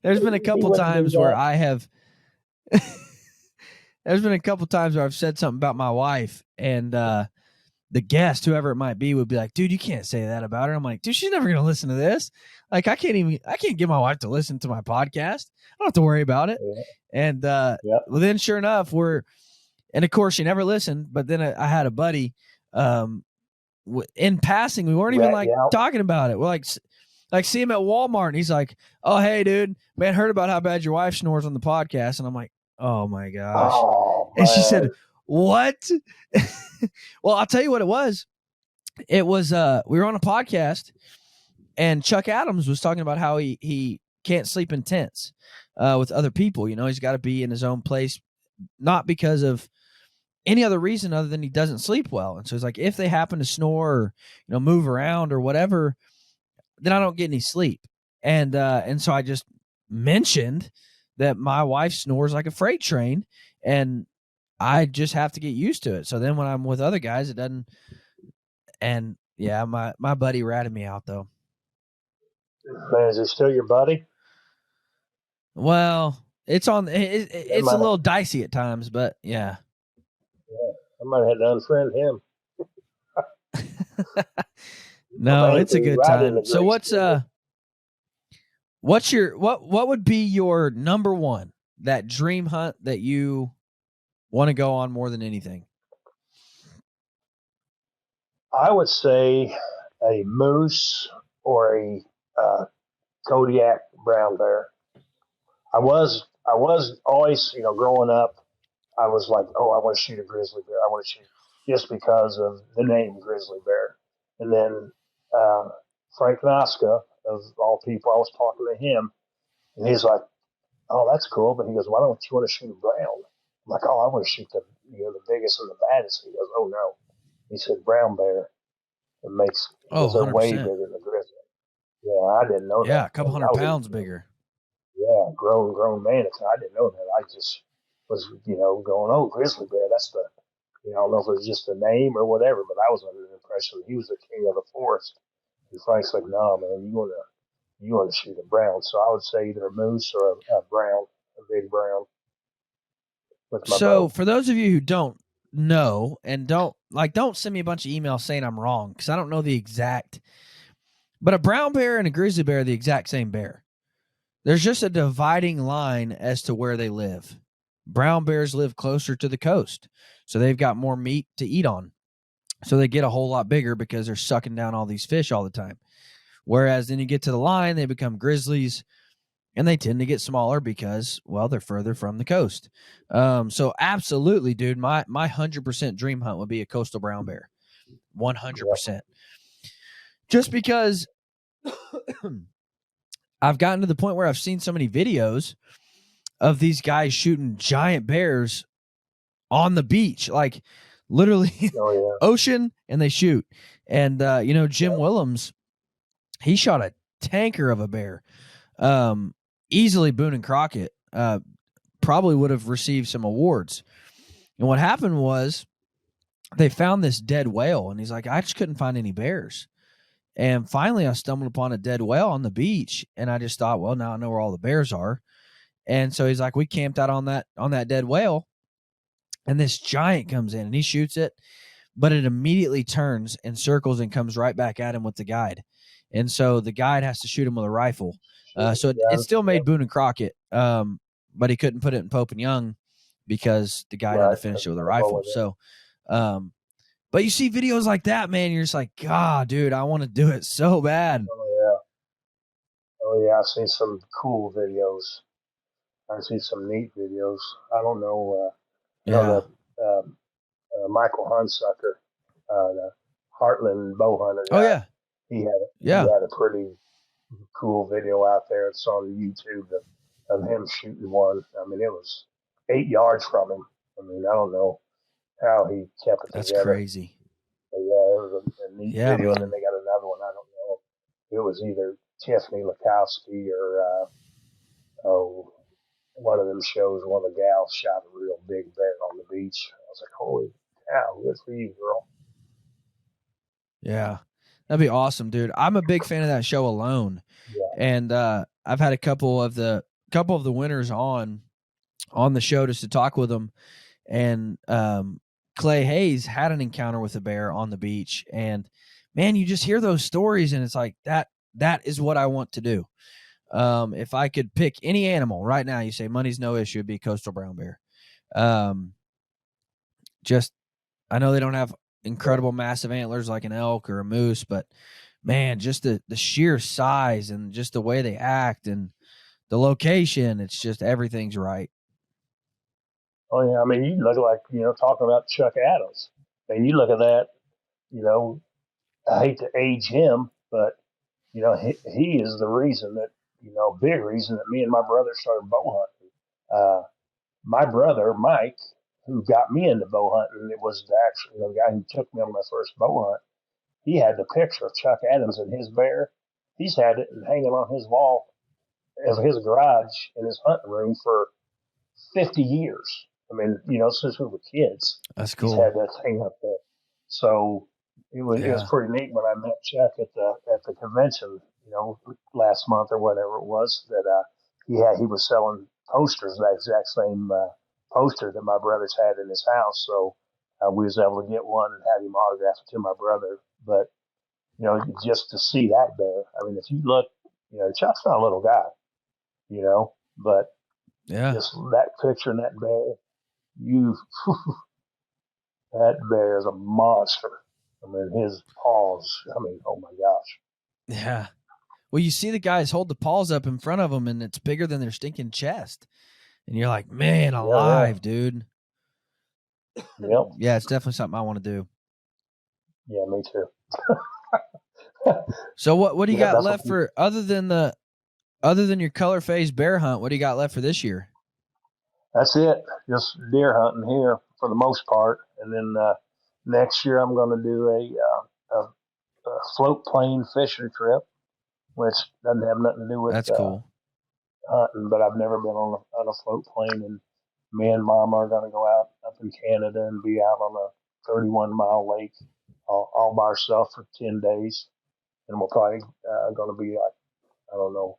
There's been a He couple wouldn't do times where that. I have. There's been a couple times where I've said something about my wife, and the guest, whoever it might be, would be like, "Dude, you can't say that about her." I'm like, "Dude, she's never gonna listen to this. Like, I can't get my wife to listen to my podcast. I don't have to worry about it." Yeah. And Yep. well, then sure enough, and of course she never listened. But then I had a buddy, in passing, we weren't even like talking about it. We're like see him at Walmart, and he's like, "Oh, hey, dude, man, heard about how bad your wife snores on the podcast," and I'm like, "Oh my gosh!" Oh, and she said, "What?" Well, I'll tell you what it was. It was we were on a podcast, and Chuck Adams was talking about how he can't sleep in tents with other people. He's got to be in his own place, not because of any other reason other than he doesn't sleep well. And so it's like, if they happen to snore or move around or whatever, then I don't get any sleep. And so I just mentioned that my wife snores like a freight train, and I just have to get used to it. So then when I'm with other guys, it doesn't. And yeah, my buddy ratted me out though. man, is he still your buddy? Well, it's a little dicey at times, but yeah. I might have to unfriend him. No, it's a good time. So what would be your number one, that dream hunt that you want to go on more than anything? I would say a moose or a Kodiak brown bear. I was always, growing up, I was like, oh, I want to shoot a grizzly bear. I want to shoot just because of the name grizzly bear. And then Frank Nasca, of all people, I was talking to him, and he's like, oh, that's cool. But he goes, why don't you want to shoot a brown? I'm like, oh, I want to shoot the biggest and the baddest. He goes, oh no. He said brown bear. Because they're 100%. way bigger than the grizzly. Yeah, I didn't know that. Yeah, a couple hundred pounds bigger. Yeah, grown man. I didn't know that. I just was, going, oh, grizzly bear. That's the, I don't know if it was just the name or whatever, but I was under the impression he was the king of the forest. And Frank's like, no, man, you want to shoot a brown. So I would say either a moose or a brown, a big brown. So for those of you who don't know and don't send me a bunch of emails saying I'm wrong, because I don't know the exact. But a brown bear and a grizzly bear are the exact same bear. There's just a dividing line as to where they live. Brown bears live closer to the coast, so they've got more meat to eat on. So they get a whole lot bigger because they're sucking down all these fish all the time. Whereas then you get to the line, they become grizzlies, and they tend to get smaller because, well, they're further from the coast. So absolutely, dude, my 100% dream hunt would be a coastal brown bear. 100%. Just because I've gotten to the point where I've seen so many videos of these guys shooting giant bears on the beach, like literally ocean, and they shoot. And, Jim Willems, he shot a tanker of a bear. Easily Boone and Crockett probably would have received some awards. And what happened was they found this dead whale, and he's like, I just couldn't find any bears. And finally I stumbled upon a dead whale on the beach, and I just thought, well, now I know where all the bears are. And so he's like, we camped out on that dead whale, and this giant comes in and he shoots it, but it immediately turns and circles and comes right back at him with the guide. And so the guide has to shoot him with a rifle. So it still made Boone and Crockett, but he couldn't put it in Pope and Young because the guy had to finish it with a rifle. So, but you see videos like that, man, you're just like, God, dude, I want to do it so bad. Oh yeah, I've seen some cool videos. I've seen some neat videos. I don't know. I know Yeah. the Michael Hunsucker, the Heartland bow hunter Oh guy. yeah. He Yeah. had a pretty cool video out there. It's on YouTube of him shooting one. I mean, it was 8 yards from him. I mean, I don't know how he kept it That's together. crazy. But yeah, it was a neat Yeah, video. And then man. they got another one. I don't know. It was either Tiffany Lakowski or oh, one of them shows. One of the gals shot a real big bear on the beach. I was like, holy cow, good for you, girl. Yeah. That'd be awesome, dude. I'm a big fan of that show Alone. Yeah. And I've had a couple of the winners on the show just to talk with them. And Clay Hayes had an encounter with a bear on the beach, and man, you just hear those stories, and it's like that is what I want to do. If I could pick any animal right now, you say money's no issue, it'd be coastal brown bear. Just I know they don't have incredible massive antlers like an elk or a moose, but man, just the sheer size and just the way they act and the location, it's just everything's right. Oh yeah. I mean, you look like talking about Chuck Adams. I mean, you look at that. You know, I hate to age him, but he is the reason that big reason that me and my brother started bow hunting. My brother Mike, who got me into bow hunting, it was actually the guy who took me on my first bow hunt. He had the picture of Chuck Adams and his bear. He's had it hanging on his wall of his garage in his hunting room for 50 years. I mean, since we were kids, That's he's cool. had that thing up there. So it was Yeah. pretty neat when I met Chuck at the convention, last month or whatever it was that he was selling posters, that exact same poster that my brother's had in his house. So we was able to get one and have him autograph it to my brother. But just to see that bear, I mean, if you look, Chuck's not a little guy, but Yeah. just that picture and that bear, you that bear is a monster. I mean, his paws. I mean, oh my gosh. Yeah. Well, you see the guys hold the paws up in front of them, and it's bigger than their stinking chest. And you're like, man, Yeah, alive, dude. yeah, yep, Yeah, it's definitely something I want to do. yeah, me too. So what do you Yeah, got that's what left for other than your color phase bear hunt? What do you got left for this year? that's it. Just deer hunting here for the most part, and then next year I'm going to do a float plane fishing trip, which doesn't have nothing to do with That's cool. hunting, but I've never been on a float plane, and me and Mom are going to go out up in Canada and be out on a 31-mile lake all by ourselves for 10 days, and we're probably going to be like I don't know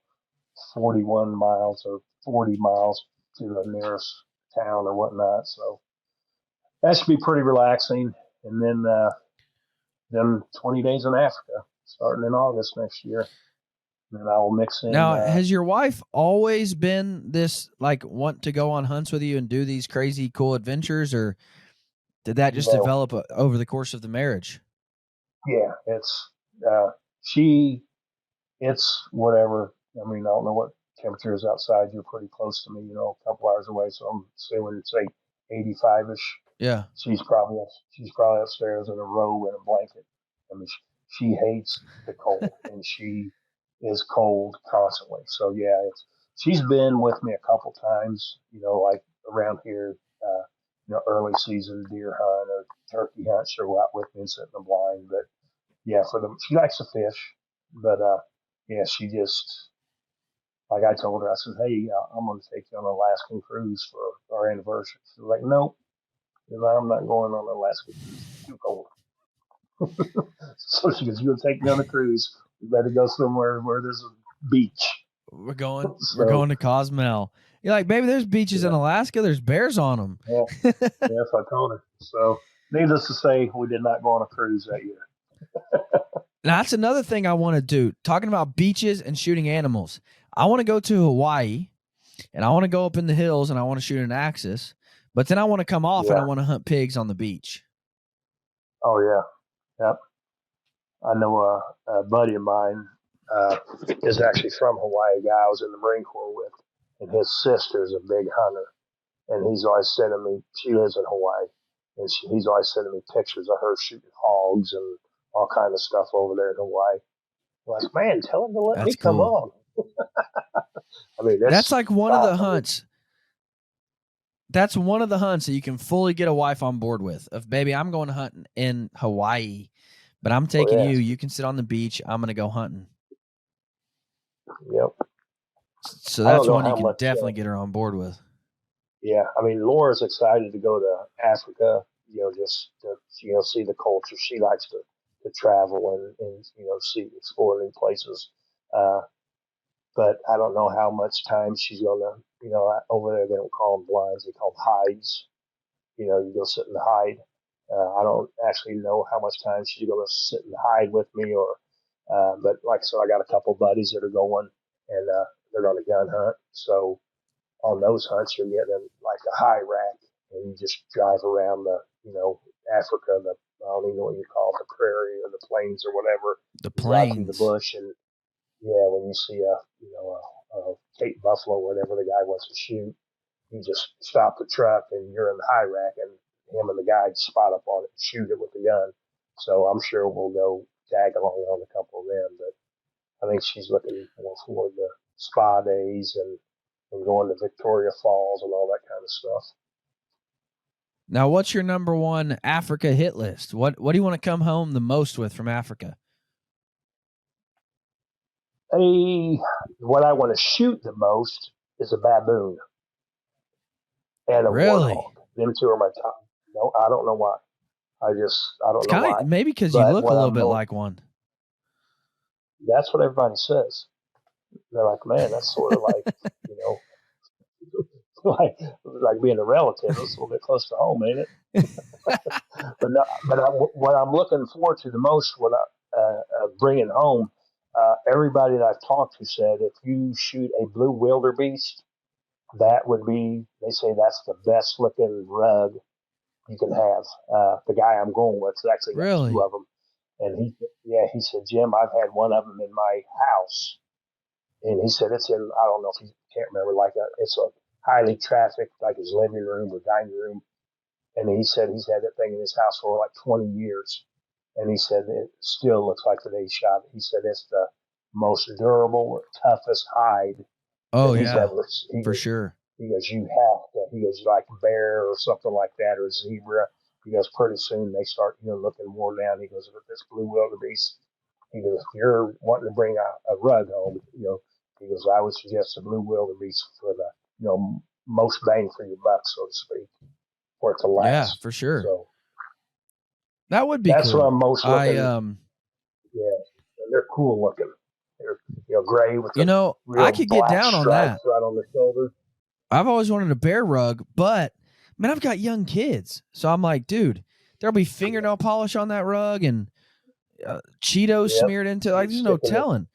41 miles or 40 miles to the nearest town or whatnot. So that should be pretty relaxing. And then 20 days in Africa, starting in August next year. And then I will mix in. Now, has your wife always been this like want to go on hunts with you and do these crazy cool adventures, or did that just No, develop over the course of the marriage? yeah, uh, she, it's whatever. I mean, I don't know what temperature is outside. You're pretty close to me, a couple hours away. So I'm assuming it's 85 ish. Yeah. She's probably upstairs in a robe and a blanket. I mean, she hates the cold, and she is cold constantly. So yeah, she's been with me a couple times. Like around here, early season deer hunt or turkey hunt. She'll go out with me and sit in the blind. But yeah, she likes to fish, but yeah, she just like I told her, I said, hey, I'm going to take you on an Alaskan cruise for our anniversary. She's like, nope. I'm not going on an Alaska cruise. It's too cold. So she goes, you'll take me on a cruise. We better go somewhere where there's a beach. We're going So to Cozumel. You're like, baby, there's beaches in yeah, Alaska. There's bears on them. yeah, yes, I told her. So needless to say, we did not go on a cruise that year. Now, that's another thing I want to do. Talking about beaches and shooting animals. I want to go to Hawaii, and I want to go up in the hills, and I want to shoot an axis. But then I want to come off, and I Yeah. want to hunt pigs on the beach. Oh yeah. Yep. I know a buddy of mine is actually from Hawaii. A guy I was in the Marine Corps with, and his sister's a big hunter, and he's always sending me. She lives in Hawaii, and he's always sending me pictures of her shooting hogs and all kind of stuff over there in Hawaii. I'm like, man, tell him to let me That's come cool. on. I mean, That's like one of the I mean, hunts. That's one of the hunts that you can fully get a wife on board with. Of baby, I'm going hunting in Hawaii, but I'm taking yeah, you. You can sit on the beach. I'm gonna go hunting. yep. So I don't that's know one you how can much. definitely get her on board with. Yeah, I mean, Laura's excited to go to Africa. Just to see the culture. She likes to travel and see explore new places. Uh, but I don't know how much time she's gonna. Over there they don't call them blinds; they call them hides. You go sit and hide. I don't actually know how much time she's going to sit and hide with me, but like I said, I got a couple buddies that are going, and they're going to gun hunt. So on those hunts, you're getting like a high rack, and you just drive around Africa, I don't even know what you call it, the prairie or the plains or whatever. The You drive through the plains. bush, and yeah, when you see a Cape buffalo, whatever the guy wants to shoot, you just stop the truck and you're in the high rack, and him and the guide spot up on it and shoot it with the gun. So I'm sure we'll go tag along on a couple of them, but I think she's looking more forward to spa days and going to Victoria Falls and all that kind of stuff. Now, what's your number one Africa hit list? What do you want to come home the most with from Africa? What I want to shoot the most is a baboon and a Really? warthog. Them two are my top. No, I don't know why. I don't It's know kind why. of maybe because you But look a little bit like one. that's what everybody says. They're like, man, that's sort of like, you know, like being a relative. It's a little bit close to home, ain't it? What I'm looking forward to the most, when bringing home, everybody that I've talked to said if you shoot a blue wildebeest, that would be. They say that's the best looking rug you can have. The guy I'm going with has actually got two Really? of them, and he said, Jim, I've had one of them in my house, and he said it's in. I don't know if he can't remember. It's a highly trafficked, like his living room or dining room. And he said he's had that thing in his house for like 20 years. And he said it still looks like the day he shot it. He said it's the most durable, toughest hide that Oh he's yeah, ever. for sure. He goes, you have to. He goes, like a bear or something like that, or a zebra. He goes, pretty soon they start, looking more down. He goes, if this blue wildebeest, he goes, if you're wanting to bring a rug home, he goes, I would suggest a blue wildebeest for the, most bang for your buck, so to speak, for it to Yeah, last. for sure. So That would be that's what cool. I'm most I looking. Yeah, they're cool looking. They're gray with the I real could get black down on stripes that. right on the shoulder. I've always wanted a bear rug, but man, I've got young kids, so I'm like, dude, there'll be fingernail polish on that rug and Cheetos Yep, smeared into. Like, there's no sticking it. telling.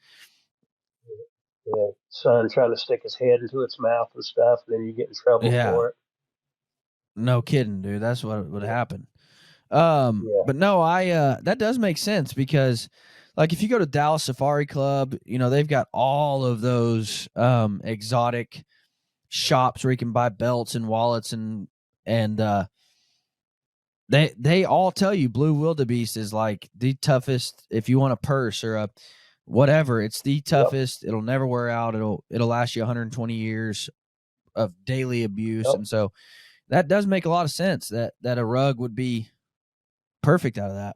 Son trying to stick his head into its mouth and stuff, and then you get in trouble Yeah, for it. no kidding, dude. That's what would happen. Yeah, But no, I that does make sense because, like, if you go to Dallas Safari Club, they've got all of those exotic shops where you can buy belts and wallets and they all tell you blue wildebeest is like the toughest. If you want a purse or a whatever, it's the yep, toughest. It'll never wear out. It'll last you 120 years of daily abuse, yep. and so that does make a lot of sense. That a rug would be perfect out of that.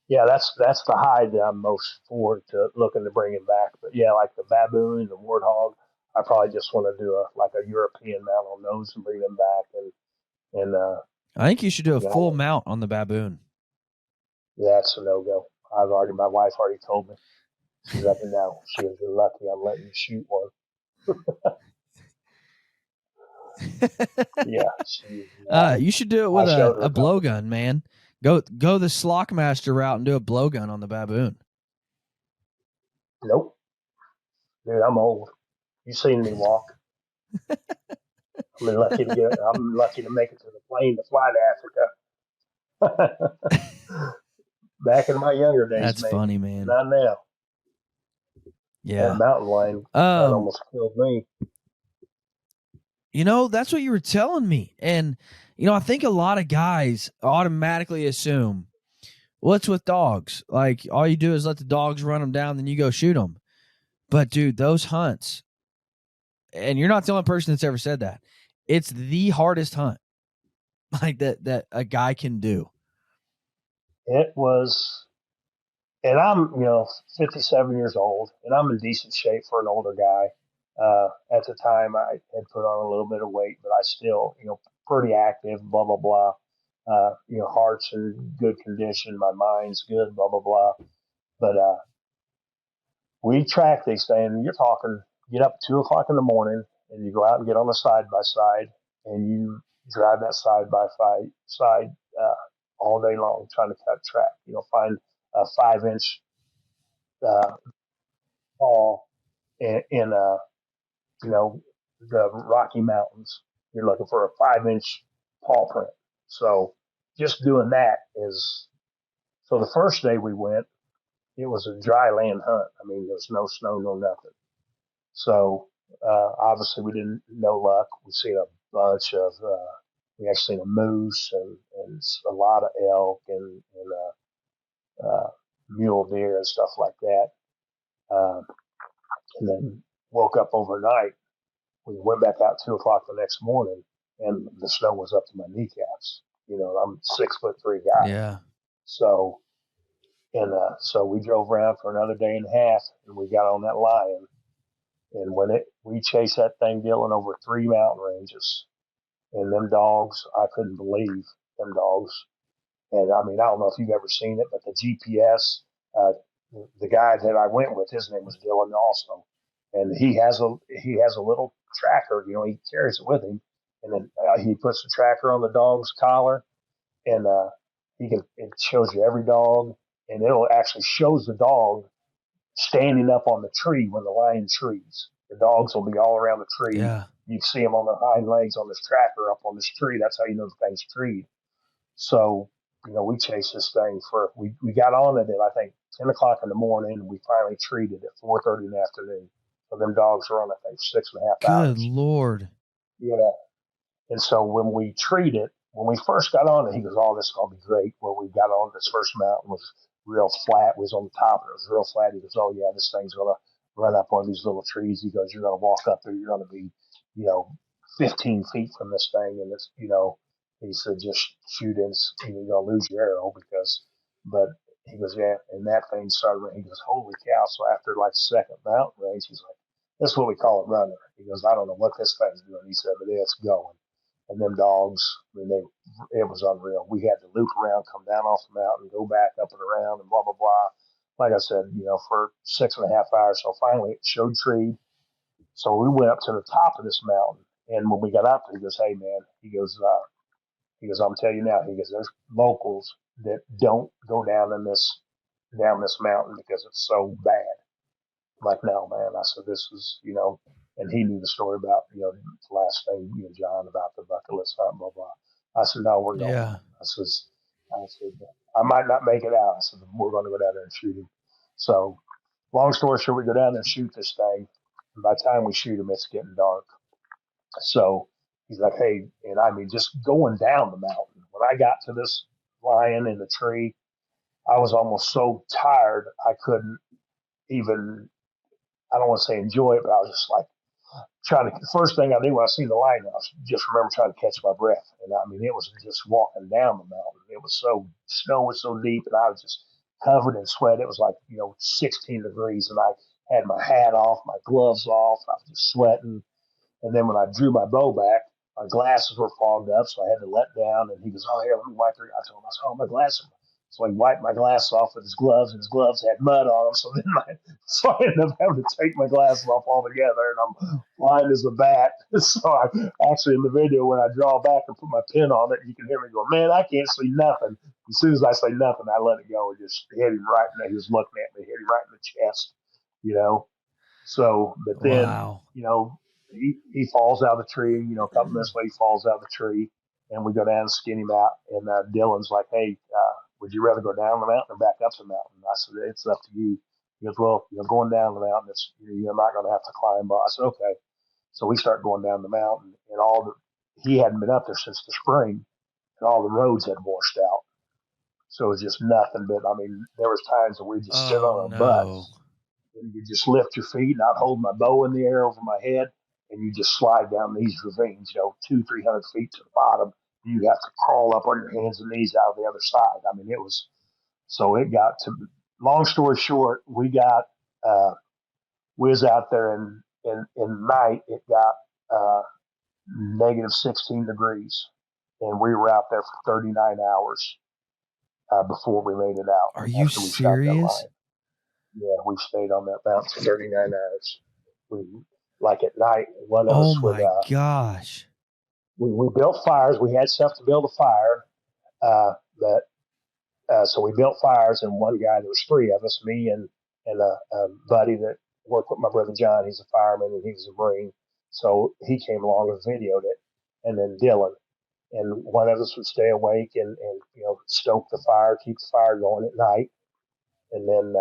Yeah, that's the hide that I'm most forward to looking to bringing back. But yeah, like the baboon, the warthog, I probably just want to do a European mount on those and bring them back. And I think you should do a full know, mount on the baboon. that's a no go. My wife already told me. She's like, no. She goes, you're lucky I'm letting you shoot one. Yeah, You should do it I with showed her a a couple. blowgun, man. Go the Slockmaster route and do a blowgun on the baboon. Nope, dude, I'm old. You seen me walk. I'm lucky to make it to the plane to fly to Africa. Back in my younger days, That's maybe. funny, man. Not now. That Yeah. mountain lion that almost killed me. That's what you were telling me. And, I think a lot of guys automatically assume, well, it's with dogs. Like, all you do is let the dogs run them down, then you go shoot them. But, dude, those hunts, and you're not the only person that's ever said that, it's the hardest hunt like that a guy can do. It was, and I'm, 57 years old, and I'm in decent shape for an older guy. At the time, I had put on a little bit of weight, but I still, pretty active, blah, blah, blah. Heart's in good condition, my mind's good, blah, blah, blah. But we track these things, and you're talking, get up at 2 o'clock in the morning, and you go out and get on the side by side, and you drive that side all day long, trying to cut track. Find a 5 inch uh, fall in you know the Rocky Mountains. You're looking for a 5 inch paw print. So just doing that is so. The first day we went, it was a dry land hunt. I mean, there was no snow, no nothing. So obviously we didn't no luck. We seen a bunch of we actually seen a moose and a lot of elk and mule deer and stuff like that. Uh, and then woke up overnight. We went back out 2 o'clock the next morning, and the snow was up to my kneecaps. I'm 6'3" guy, Yeah. so so we drove around for another day and a half, and we got on that lion. And we chased that thing, Dylan, over 3 mountain ranges, and them dogs, I couldn't believe them dogs. And I mean, I don't know if you've ever seen it, but the GPS, uh, the guy that I went with, his name was Dylan also, and he has a little tracker. He carries it with him, and then he puts the tracker on the dog's collar, and it shows you every dog, and it'll actually shows the dog standing up on the tree when the lion trees. The dogs will be all around the tree. Yeah. You see them on their hind legs on this tracker up on this tree. That's how you know the thing's treed. So, we chased this thing we got on it at, I think, 10 o'clock in the morning, and we finally treated at 4:30 in the afternoon. So them dogs were on, I think, 6.5 hours. Good Lord. Yeah. And so when we first got on it, he goes, "Oh, this is going to be great." When we got on this first mountain was real flat. We was on the top, and it was real flat. He goes, "Oh, yeah, this thing's going to run up one of these little trees." He goes, "You're going to walk up there. You're going to be, you know, 15 feet from this thing." And he said, "Just shoot in. You're going to lose your arrow but he goes, "Yeah." And that thing started, he goes, "Holy cow." So after like second mountain range, he's like, "That's what we call a runner." He goes, "I don't know what this thing's doing." He said, "But it's going." And them dogs, I mean, it was unreal. We had to loop around, come down off the mountain, go back up and around, and blah blah blah. Like I said, for 6.5 hours. So finally, it showed tree. So we went up to the top of this mountain, and when we got up there, he goes, "Hey man," he goes, "I'm telling you now." He goes, "There's locals that don't go down this mountain because it's so bad." I'm like, "No, man." I said, "This is, and he knew the story about, the last thing, John, about the bucket list, blah, blah. I said, "No, we're going." Yeah. I said, "I might not make it out." I said, "We're going to go down there and shoot him." So, long story short, we go down there and shoot this thing. And by the time we shoot him, it's getting dark. So he's like, "Hey," and I mean, just going down the mountain. When I got to this lion in the tree, I was almost so tired I couldn't even, I don't want to say enjoy it, but I was just like trying to. The first thing I did when I seen the light, I was just remember trying to catch my breath. And I mean, it was just walking down the mountain. It was snow was so deep, and I was just covered in sweat. It was like 16 degrees, and I had my hat off, my gloves off. I was just sweating. And then when I drew my bow back, my glasses were fogged up, so I had to let down. And he goes, "Oh, here, let me wipe your." I told him, "I saw my glasses." So he wiped my glasses off with his gloves, and his gloves had mud on them. So I ended up having to take my glasses off altogether, and I'm blind as a bat. So I actually in the video when I draw back and put my pin on it, you can hear me go, "Man, I can't see nothing." As soon as I say nothing, I let it go and just hit him right in the. He was looking at me, hit him right in the chest, you know. So, but then, Wow. he falls out of the tree, a couple minutes later, he falls out of the tree, and we go down and skin him out. And Dylan's like, "Hey, would you rather go down the mountain or back up the mountain?" I said, "It's up to you." He goes, "Well, going down the mountain, you're not going to have to climb." I said, "Okay." So we started going down the mountain, and he hadn't been up there since the spring, and all the roads had washed out. So it was just nothing but, I mean, there was times that we just sit Oh on our no. butts and you just lift your feet, and I'd hold my bow in the air over my head, and you just slide down these ravines, 200-300 feet to the bottom. You have to crawl up on your hands and knees out of the other side. I mean, it got to, long story short, we was out there in night, it got, negative 16 degrees, and we were out there for 39 hours, before we made it out Are you after we shot that serious? lion. Yeah, we stayed on that mountain for 39 hours. We, like at night, one of Oh us would, my gosh. we built fires. We had stuff to build a fire. But So we built fires, and one guy, there was three of us, me and a buddy that worked with my brother John. He's a fireman and he was a Marine. So he came along and videoed it. And then Dylan. And one of us would stay awake and stoke the fire, keep the fire going at night. And then,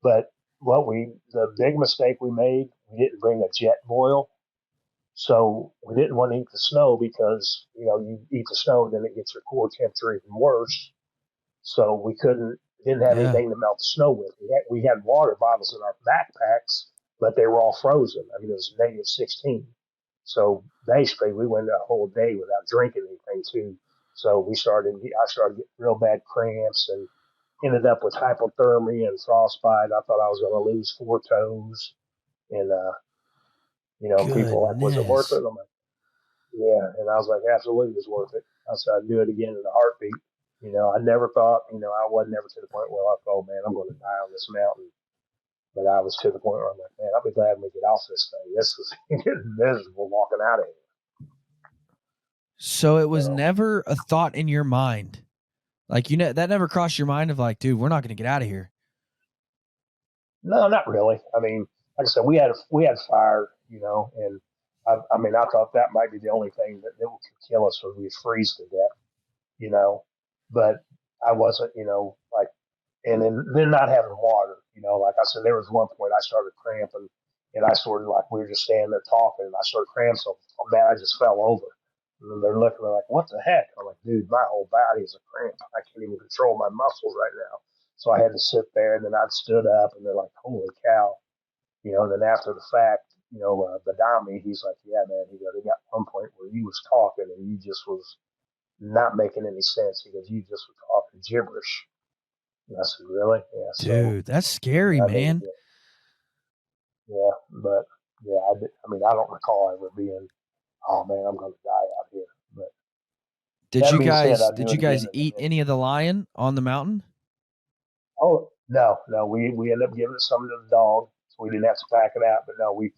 but the big mistake we made, we didn't bring a jet boil. So we didn't want to eat the snow because, you eat the snow, then it gets your core temperature even worse. So didn't have Yeah. anything to melt the snow with. We had water bottles in our backpacks, but they were all frozen. I mean, it was negative 16. So basically, we went a whole day without drinking anything too. So I started getting real bad cramps and ended up with hypothermia and frostbite. I thought I was going to lose 4 toes. And, people were like, was it worth it? Goodness. I'm like, yeah. And I was like, absolutely, it was worth it. I said, I'd do it again in a heartbeat. I never thought, I wasn't ever to the point where I thought, oh man, I'm going to die on this mountain. But I was to the point where I'm like, man, I'll be glad when we get off this thing. This is getting miserable walking out of here. So it was never a thought in your mind. Like, that never crossed your mind of like, dude, we're not going to get out of here. No, not really. I mean, like I said, we had fire, and I thought that might be the only thing that could kill us was we'd freeze to death, but I wasn't, like, and then not having water, like I said, there was one point I started cramping, and I sort of, like, we were just standing there talking, and I started cramping so bad I just fell over. And they're looking at me like, what the heck? I'm like, dude, my whole body is a cramp. I can't even control my muscles right now. So I had to sit there, and then I stood up, and they're like, holy cow. And then after the fact, Badami, he's like, yeah, man, they got one point where you was talking, and you just was not making any sense because you just were talking gibberish. And I said, really? Yeah. Dude, that's scary, man. Yeah, but yeah, I don't recall ever being, oh man, I'm going to die out here. But Did you it guys again eat any of the lion on the mountain? Oh no, we ended up giving it some to the dog, so we didn't have to pack it out. But no, we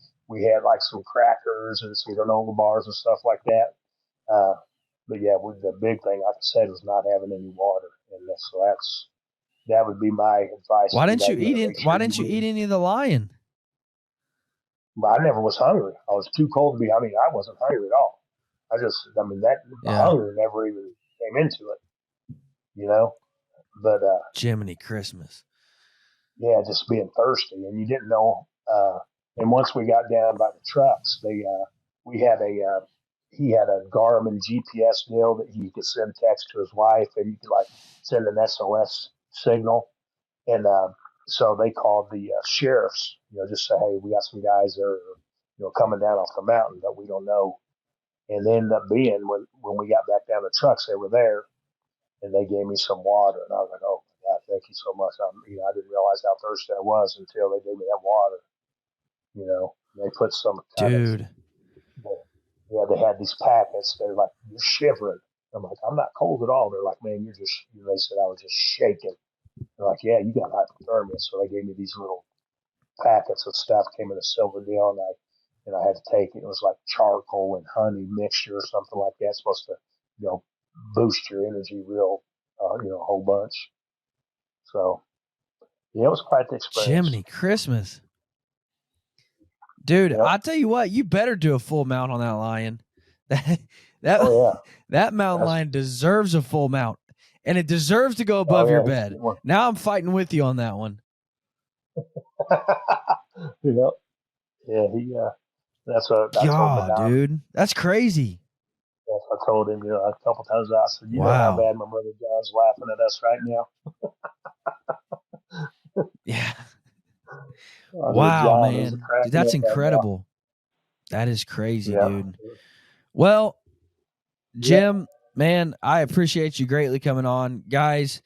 had like some crackers and some granola bars and stuff like that. But yeah, the big thing, like I said, was not having any water, and so that would be my advice. Why didn't you eat any of the lion? But I never was hungry. I was too cold to be. I mean, I wasn't hungry at all. Hunger never even came into it, But Jiminy Christmas. yeah, just being thirsty, and you didn't know. And once we got down by the trucks, we had he had a Garmin GPS deal that he could send text to his wife, and you could like send an SOS signal, and so they called the sheriffs, just say, hey, we got some guys that are, coming down off the mountain, but we don't know. And they ended up being when we got back down the trucks, they were there, and they gave me some water, and I was like, oh my God, thank you so much. I didn't realize how thirsty I was until they gave me that water. They put some kind Dude. of, they had these packets. They're like, you're shivering. I'm like, I'm not cold at all. They're like, man, you're just, they said I was just shaking. They're like, yeah, you got hypothermia. So they gave me these little packets of stuff, came in a silver deal, and I had to take it. It was like charcoal and honey mixture or something like that. It's supposed to, boost your energy real, a whole bunch. So, yeah, it was quite the experience. Jiminy Christmas. Dude, I'll tell you what, you better do a full mount on that lion. That mountain lion deserves a full mount, and it deserves to go above your bed. Now I'm fighting with you on that one. Yeah, That's what I told God, Madonna. dude, that's crazy. I told him, a couple times. I said, you know how Wow. bad my brother John's laughing at us right now. Yeah. I said, Wow, John, he's man. Dude, cracking that's up right now. incredible. That is crazy, Yeah. dude. Well, Yeah. Jim, man, I appreciate you greatly coming on. Guys,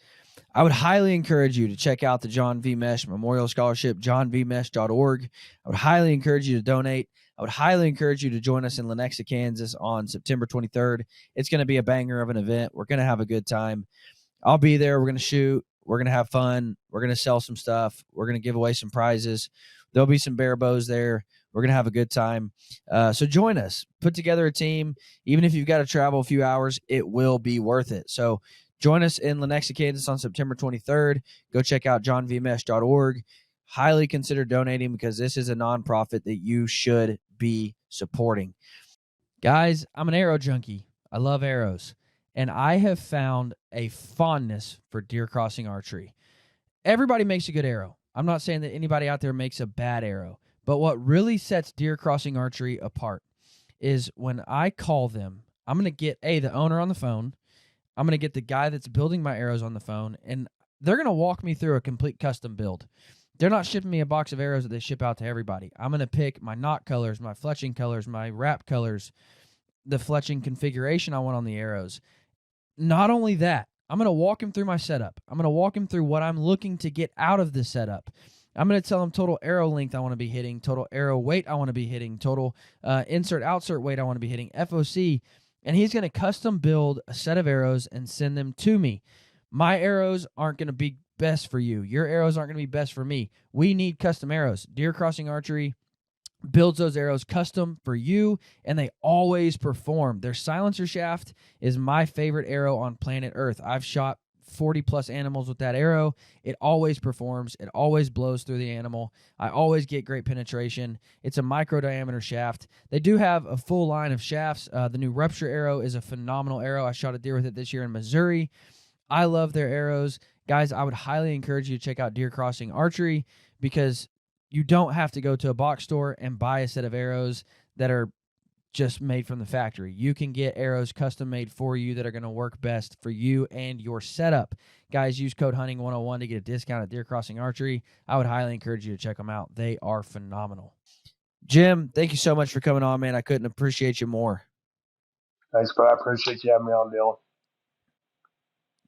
I would highly encourage you to check out the John V. Mesh Memorial Scholarship, johnvmesh.org. I would highly encourage you to donate. I would highly encourage you to join us in Lenexa, Kansas on September 23rd. It's going to be a banger of an event. We're going to have a good time. I'll be there. We're going to shoot. We're going to have fun. We're going to sell some stuff. We're going to give away some prizes. There'll be some bear bows there. We're going to have a good time. So join us. Put together a team. Even if you've got to travel a few hours, it will be worth it. So join us in Lenexa, Kansas on September 23rd. Go check out johnvmesh.org. Highly consider donating because this is a nonprofit that you should be supporting. Guys, I'm an arrow junkie. I love arrows. And I have found a fondness for deer crossing archery. Everybody makes a good arrow. I'm not saying that anybody out there makes a bad arrow. But what really sets deer crossing archery apart is when I call them, I'm going to get, the owner on the phone. I'm going to get the guy that's building my arrows on the phone, and they're going to walk me through a complete custom build. They're not shipping me a box of arrows that they ship out to everybody. I'm going to pick my knot colors, my fletching colors, my wrap colors, the fletching configuration I want on the arrows. Not only that, I'm going to walk him through my setup. I'm going to walk him through what I'm looking to get out of the setup. I'm going to tell him total arrow length I want to be hitting, total arrow weight I want to be hitting, total insert-outsert weight I want to be hitting, FOC, and he's going to custom build a set of arrows and send them to me. My arrows aren't going to be best for you. Your arrows aren't going to be best for me. We need custom arrows. Deer Crossing Archery builds those arrows custom for you, and they always perform. Their silencer shaft is my favorite arrow on planet Earth. I've shot 40-plus animals with that arrow. It always performs. It always blows through the animal. I always get great penetration. It's a micro-diameter shaft. They do have a full line of shafts. The new Rupture arrow is a phenomenal arrow. I shot a deer with it this year in Missouri. I love their arrows. Guys, I would highly encourage you to check out Deer Crossing Archery because you don't have to go to a box store and buy a set of arrows that are just made from the factory. You can get arrows custom made for you that are going to work best for you and your setup. Guys, use code Hunting101 to get a discount at Deer Crossing Archery. I would highly encourage you to check them out. They are phenomenal. Jim, thank you so much for coming on, man. I couldn't appreciate you more. Thanks, bro. I appreciate you having me on, Dylan.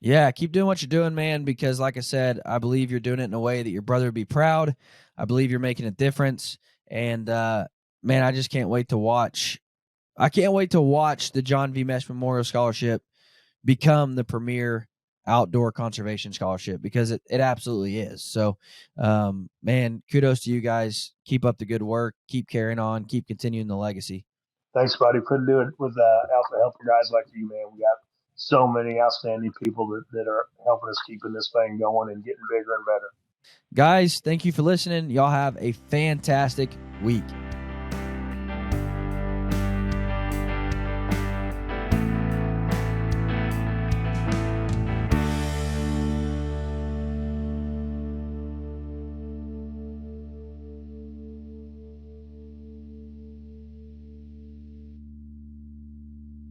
Yeah, keep doing what you're doing, man, because like I said, I believe you're doing it in a way that your brother would be proud. I believe you're making a difference. And, man, I just can't wait to watch. I can't wait to watch the John V. Mesh Memorial Scholarship become the premier outdoor conservation scholarship because it absolutely is. So, man, kudos to you guys. Keep up the good work. Keep carrying on. Keep continuing the legacy. Thanks, buddy. Couldn't do it without helping guys like you, man. We got so many outstanding people that are helping us keeping this thing going and getting bigger and better. Guys, thank you for listening. Y'all have a fantastic week.